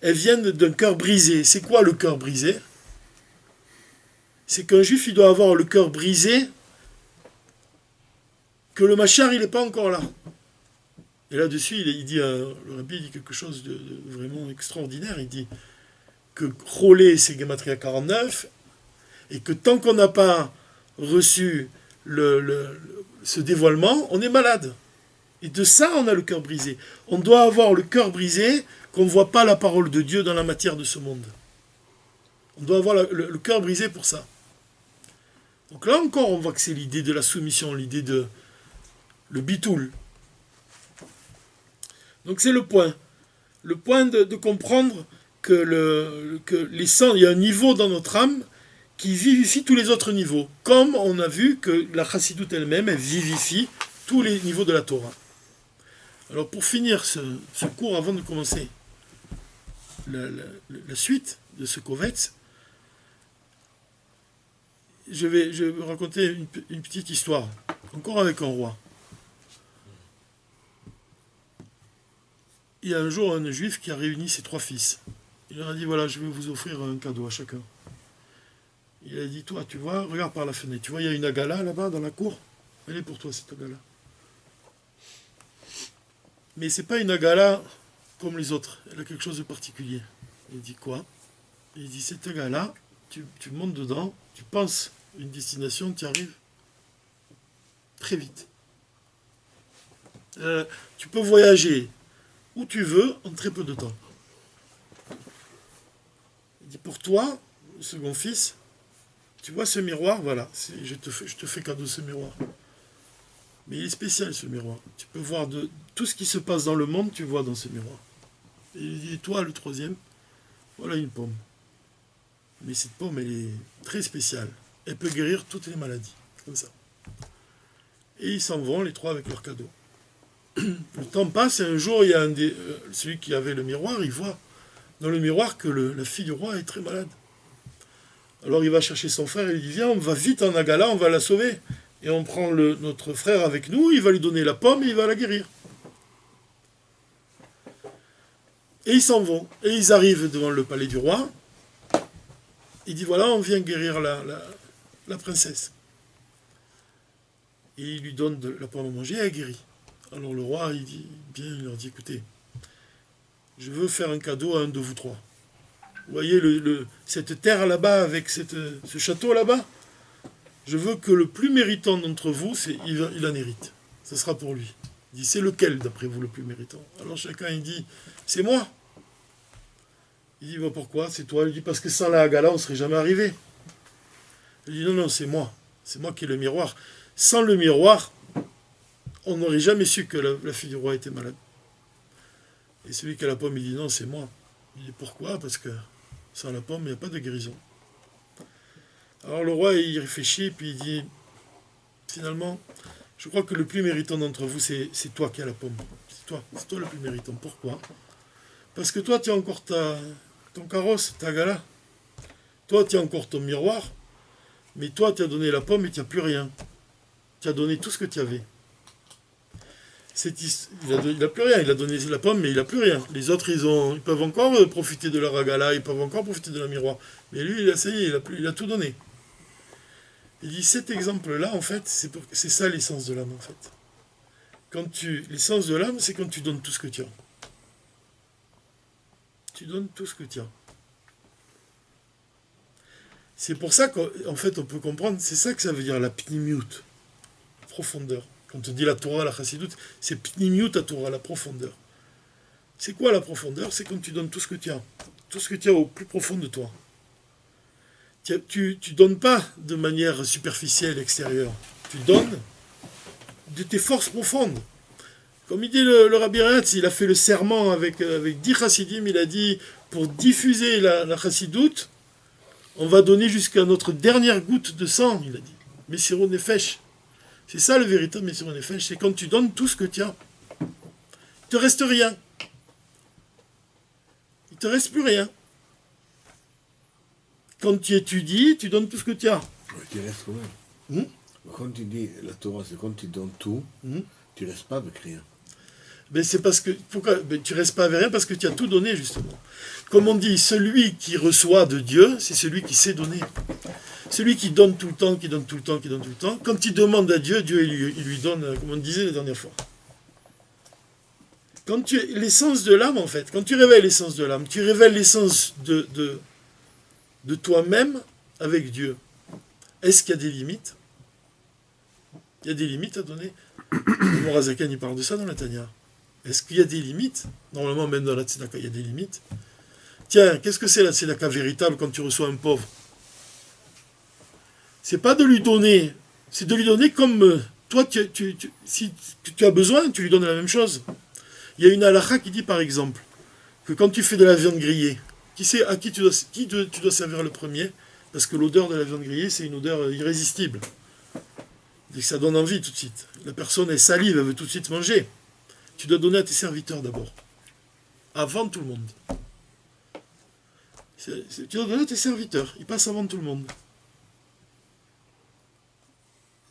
elles viennent d'un cœur brisé. C'est quoi le cœur brisé? C'est qu'un juif il doit avoir le cœur brisé, que le Machar il n'est pas encore là. Et là-dessus, le rabbi dit quelque chose de vraiment extraordinaire. Il dit que Cholé, c'est Gematria 49, et que tant qu'on n'a pas reçu ce dévoilement, on est malade. Et de ça, on a le cœur brisé. On doit avoir le cœur brisé, qu'on ne voit pas la parole de Dieu dans la matière de ce monde. On doit avoir le cœur brisé pour ça. Donc là encore, on voit que c'est l'idée de la soumission, l'idée de le bitoul. Donc c'est le point. Le point de comprendre que il y a un niveau dans notre âme qui vivifie tous les autres niveaux. Comme on a vu que la chassidoute elle-même, elle vivifie tous les niveaux de la Torah. Alors pour finir ce cours, avant de commencer la suite de ce kovetz, je vais raconter une petite histoire, encore avec un roi. Il y a un jour un juif qui a réuni ses 3 fils. Il leur a dit, voilà, je vais vous offrir un cadeau à chacun. Il a dit, toi, tu vois, regarde par la fenêtre. Tu vois, il y a une agala là-bas dans la cour. Elle est pour toi, cette agala. Mais c'est pas une agala comme les autres. Elle a quelque chose de particulier. Il dit, quoi? Il dit, cette agala, tu montes dedans, tu penses une destination, tu y arrives très vite. Tu peux voyager où tu veux en très peu de temps. Il dit, pour toi, le second fils, tu vois ce miroir, voilà, je te fais cadeau de ce miroir. Mais il est spécial ce miroir. Tu peux voir tout ce qui se passe dans le monde, tu vois dans ce miroir. Et il dit, toi, le troisième, voilà une pomme. Mais cette pomme, elle est très spéciale. Elle peut guérir toutes les maladies, comme ça. Et ils s'en vont, les trois, avec leurs cadeaux. Le temps passe, et un jour, il y a celui qui avait le miroir, il voit dans le miroir que la fille du roi est très malade. Alors il va chercher son frère et il dit, viens, on va vite en Agala, on va la sauver. Et on prend notre frère avec nous, il va lui donner la pomme et il va la guérir. Et ils s'en vont. Et ils arrivent devant le palais du roi. Il dit, voilà, on vient guérir la princesse. Et il lui donne la pomme à manger, elle guérit. Alors le roi, il leur dit, écoutez, je veux faire un cadeau à un de vous trois. Vous voyez cette terre là-bas, avec ce château là-bas, je veux que le plus méritant d'entre vous, il en hérite. Ce sera pour lui. Il dit, c'est lequel d'après vous le plus méritant? Alors chacun il dit, c'est moi. Il dit, bah, pourquoi? C'est toi. Il dit, parce que sans la Hagala, on ne serait jamais arrivé. Il dit, non, non, c'est moi. C'est moi qui ai le miroir. Sans le miroir, on n'aurait jamais su que la fille du roi était malade. Et celui qui a la pomme, il dit, non, c'est moi. Il dit, pourquoi? Parce que sans la pomme, il n'y a pas de guérison. Alors le roi, il réfléchit, puis il dit, finalement, je crois que le plus méritant d'entre vous, c'est toi qui as la pomme. C'est toi le plus méritant. Pourquoi? Parce que toi, tu as encore ton carrosse, ta gala. Toi, tu as encore ton miroir. Mais toi, tu as donné la pomme et tu n'as plus rien. Tu as donné tout ce que tu avais. Il n'a plus rien. Il a donné la pomme, mais il n'a plus rien. Les autres, ils peuvent encore profiter de leur agala, ils peuvent encore profiter de leur miroir. Mais lui, il a essayé, il a tout donné. Il dit, cet exemple-là, en fait, c'est ça l'essence de l'âme, en fait. L'essence de l'âme, c'est quand tu donnes tout ce que tu as. Tu donnes tout ce que tu as. C'est pour ça qu'en fait, on peut comprendre, c'est ça que ça veut dire, la pnimiut, profondeur. Quand on dit la Torah, la chassidoute, c'est pnimiut à Torah, la profondeur. C'est quoi la profondeur? C'est quand tu donnes tout ce que tu as. Tout ce que tu as au plus profond de toi. Tu donnes pas de manière superficielle, extérieure. Tu donnes de tes forces profondes. Comme il dit le Rabbi Ratz, il a fait le serment avec 10 chassidim, il a dit, pour diffuser la chassidoute, on va donner jusqu'à notre dernière goutte de sang, il a dit. Messiro Nefesh. C'est ça le véritable Messiro Nefesh, c'est quand tu donnes tout ce que tu as. Il ne te reste rien. Il ne te reste plus rien. Quand tu étudies, tu donnes tout ce que tu as. Tu restes quand même. Quand tu dis la Torah, c'est quand tu donnes tout, tu ne restes pas avec rien. Ben c'est parce que tu restes pas avec rien parce que tu as tout donné justement. Comme on dit, celui qui reçoit de Dieu, c'est celui qui sait donner. Celui qui donne tout le temps, qui donne tout le temps, qui donne tout le temps. Quand il demande à Dieu, Dieu il lui donne, comme on disait la dernière fois. L'essence de l'âme, en fait, quand tu révèles l'essence de l'âme, tu révèles l'essence de toi-même avec Dieu. Est-ce qu'il y a des limites? Il y a des limites à donner. Le Morazakan, il parle de ça dans la Tanya. Est-ce qu'il y a des limites? Normalement, même dans la Tzedaka, il y a des limites. Tiens, qu'est-ce que c'est la Tzedaka véritable quand tu reçois un pauvre? C'est pas de lui donner, c'est de lui donner comme toi, si tu as besoin, tu lui donnes la même chose. Il y a une halakha qui dit par exemple que quand tu fais de la viande grillée, qui sait à qui tu dois servir le premier? Parce que l'odeur de la viande grillée, c'est une odeur irrésistible. Et ça donne envie tout de suite. La personne est salive, elle veut tout de suite manger. Tu dois donner à tes serviteurs d'abord. Avant tout le monde. Tu dois donner à tes serviteurs. Ils passent avant tout le monde.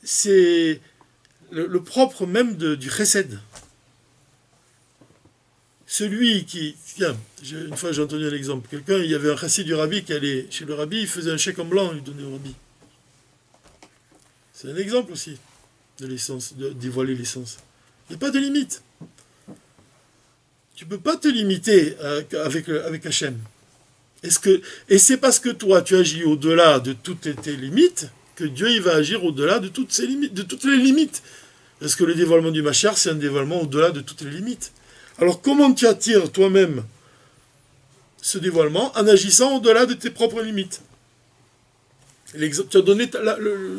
C'est le propre même du chesed. Celui qui... Tiens, une fois j'ai entendu un exemple. Quelqu'un, il y avait un chassid du rabbi qui allait chez le rabbi, il faisait un chèque en blanc, il lui donnait au rabbi. C'est un exemple aussi de l'essence, de dévoiler l'essence. Il n'y a pas de limite. Tu ne peux pas te limiter avec Hachem. Et c'est parce que toi, tu agis au-delà de toutes tes limites que Dieu il va agir au-delà de toutes les limites. Parce que le dévoilement du Machar, c'est un dévoilement au-delà de toutes les limites. Alors comment tu attires toi-même ce dévoilement en agissant au-delà de tes propres limites. Tu as donné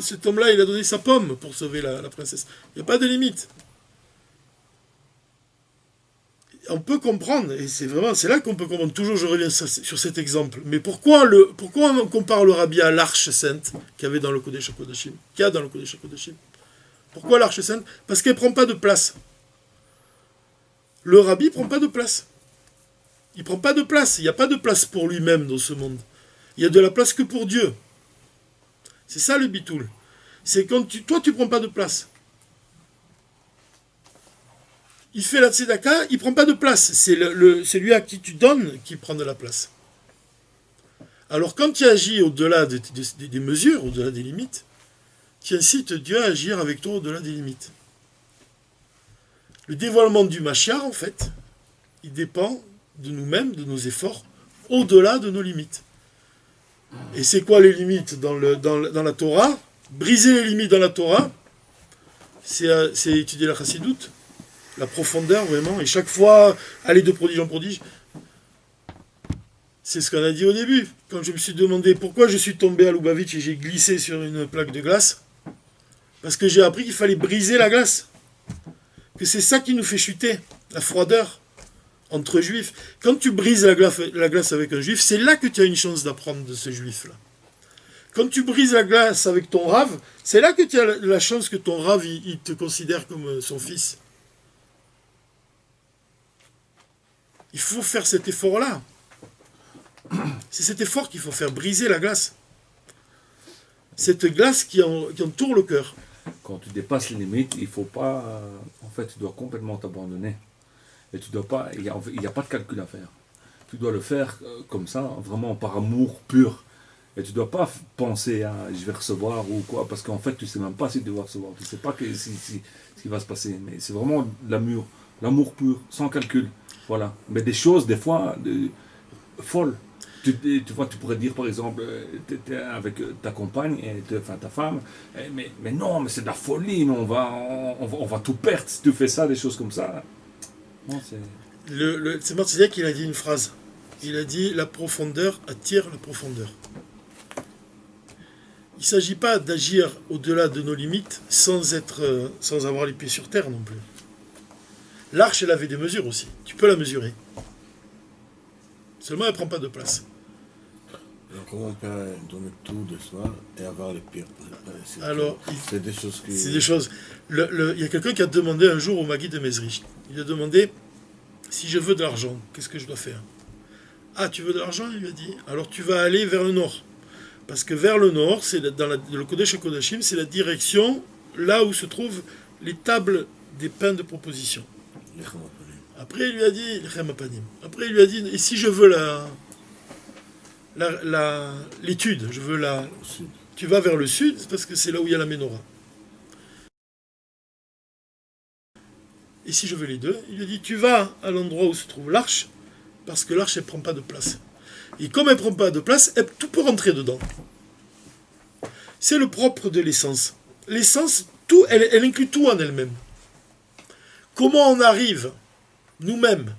cet homme-là, il a donné sa pomme pour sauver la princesse. Il n'y a pas de limite. On peut comprendre, et c'est là qu'on peut comprendre. Toujours, je reviens sur cet exemple. Mais pourquoi on compare le rabbi à l'arche sainte qu'il y avait dans le Kodesh HaKodashim, qu'il y a dans le Kodesh HaKodashim? Pourquoi l'arche sainte? Parce qu'elle ne prend pas de place. Le rabbi ne prend pas de place. Il ne prend pas de place. Il n'y a pas de place pour lui-même dans ce monde. Il y a de la place que pour Dieu. C'est ça le bitoul. C'est quand toi, tu ne prends pas de place. Il fait la tzedaka, il ne prend pas de place. C'est lui à qui tu donnes qui prend de la place. Alors quand tu agis au-delà des mesures, au-delà des limites, tu incites Dieu à agir avec toi au-delà des limites. Le dévoilement du Mashiach, en fait, il dépend de nous-mêmes, de nos efforts, au-delà de nos limites. Et c'est quoi les limites dans la Torah? Briser les limites dans la Torah, c'est étudier la chassidoute, la profondeur vraiment, et chaque fois aller de prodige en prodige. C'est ce qu'on a dit au début, quand je me suis demandé pourquoi je suis tombé à Lubavitch et j'ai glissé sur une plaque de glace, parce que j'ai appris qu'il fallait briser la glace, que c'est ça qui nous fait chuter, la froideur entre juifs. Quand tu brises la glace avec un juif, c'est là que tu as une chance d'apprendre de ce juif-là. Quand tu brises la glace avec ton rave, c'est là que tu as la chance que ton rave il te considère comme son fils. Il faut faire cet effort-là. C'est cet effort qu'il faut faire, briser la glace. Cette glace qui entoure le cœur. Quand tu dépasses les limites, il faut pas... en fait, tu dois complètement t'abandonner. Et tu dois pas... Il n'y a pas de calcul à faire. Tu dois le faire comme ça, vraiment par amour pur. Et tu ne dois pas penser à je vais recevoir ou quoi, parce qu'en fait, tu ne sais même pas si tu vas recevoir. Tu ne sais pas ce qui va se passer. Mais c'est vraiment l'amour pur, sans calcul. Voilà. Mais des choses, des fois, folles. Tu vois, tu pourrais dire, par exemple, tu es avec ta compagne, enfin ta femme, mais non, mais c'est de la folie, mais on va tout perdre si tu fais ça, des choses comme ça. Non, c'est Martiziak qui a dit une phrase. Il a dit « La profondeur attire la profondeur ». Il ne s'agit pas d'agir au-delà de nos limites sans avoir les pieds sur terre non plus. L'arche, elle avait des mesures aussi. Tu peux la mesurer. Seulement, elle ne prend pas de place. Alors, comment on peut donner tout de soi et avoir les pires? C'est des choses qui... C'est des choses. Il y a quelqu'un qui a demandé un jour au Maguide de Mezrich. Il a demandé, si je veux de l'argent, qu'est-ce que je dois faire? Ah, tu veux de l'argent? Il lui a dit. Alors, tu vas aller vers le nord. Parce que vers le nord, c'est dans le Kodesh HaKodashim, c'est la direction, là où se trouvent les tables des pains de proposition. Après, il lui a dit, et si je veux l'étude, tu vas vers le sud, parce que c'est là où il y a la menorah. Et si je veux les deux, il lui a dit, tu vas à l'endroit où se trouve l'arche, parce que l'arche, elle ne prend pas de place. Et comme elle ne prend pas de place, tout peut rentrer dedans. C'est le propre de l'essence. L'essence, elle inclut tout en elle-même. Comment on arrive, nous-mêmes,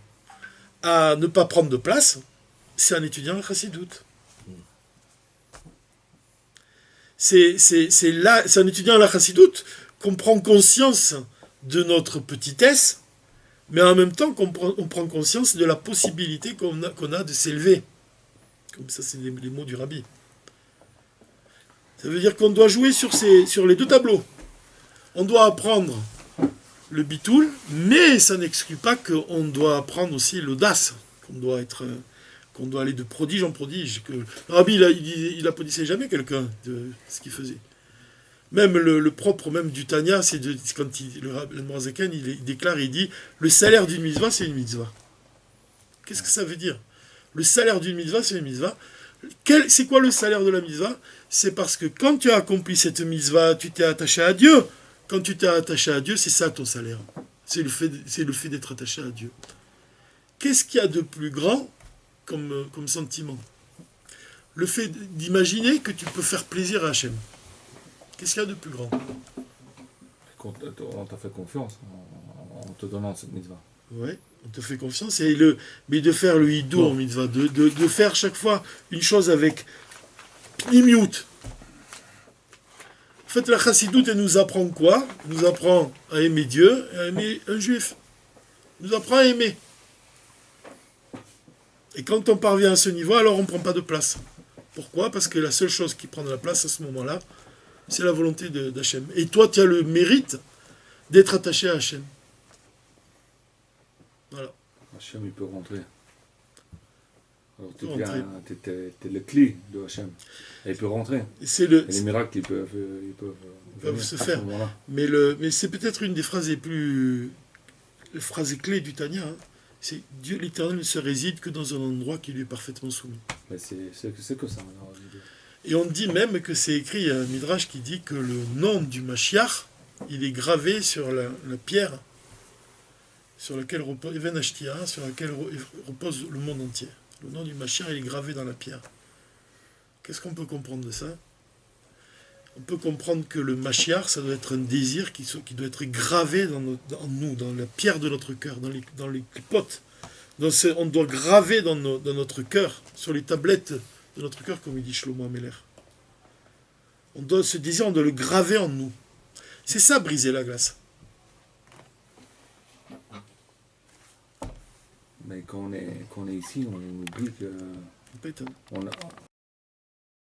à ne pas prendre de place? C'est en étudiant la chassidoute. C'est en étudiant la chassidoute qu'on prend conscience de notre petitesse, mais en même temps on prend conscience de la possibilité qu'on a de s'élever. Comme ça, c'est les mots du rabbi. Ça veut dire qu'on doit jouer sur les deux tableaux. On doit apprendre le bitoul, mais ça n'exclut pas qu'on doit apprendre aussi l'audace, qu'on doit aller de prodige en prodige. Le rabbi, il applaudissait jamais quelqu'un de ce qu'il faisait. Même le propre même du Tanya, c'est quand le Morazaken, il déclare, il dit, le salaire d'une mitzvah, c'est une mitzvah. Qu'est-ce que ça veut dire? Le salaire d'une mitzvah, c'est une mitzvah. C'est quoi le salaire de la mitzvah? C'est parce que quand tu as accompli cette mitzvah, tu t'es attaché à Dieu. Quand tu t'es attaché à Dieu, c'est ça ton salaire. C'est le fait d'être attaché à Dieu. Qu'est-ce qu'il y a de plus grand comme sentiment? Le fait d'imaginer que tu peux faire plaisir à Hachem. Qu'est-ce qu'il y a de plus grand? On t'a fait confiance en te donnant cette mitzvah. Ouais, on te fait confiance. Mais de faire le hidou en mitzvah, de faire chaque fois une chose avec pnimiout. En fait, la chassidoute, elle nous apprend quoi? Elle nous apprend à aimer Dieu et à aimer un juif. Elle nous apprend à aimer. Et quand on parvient à ce niveau, alors on ne prend pas de place. Pourquoi? Parce que la seule chose qui prend de la place à ce moment-là, c'est la volonté d'Hachem. Et toi, tu as le mérite d'être attaché à Hachem. Voilà. Hachem, il peut rentrer. Alors t'es le clé de Hachem. Et il peut rentrer. Et les miracles, ils peuvent se faire. Mais c'est peut-être une des phrases les phrases clés du Tanya. Hein. C'est Dieu l'Éternel ne se réside que dans un endroit qui lui est parfaitement soumis. Mais c'est que ça. Alors. Et on dit même que c'est écrit, il y a un Midrash qui dit que le nom du Mashiach, il est gravé sur la pierre sur laquelle repose Even Ashtia, sur laquelle repose le monde entier. Le nom du Mashiach, il est gravé dans la pierre. Qu'est-ce qu'on peut comprendre de ça? On peut comprendre que le Mashiach, ça doit être un désir qui doit être gravé en nous, dans la pierre de notre cœur, dans les clipotes. On doit graver dans notre cœur, sur les tablettes de notre cœur, comme il dit Shlomo Ameler. Ce désir, on doit le graver en nous. C'est ça, briser la glace. Mais quand on est ici, on oublie que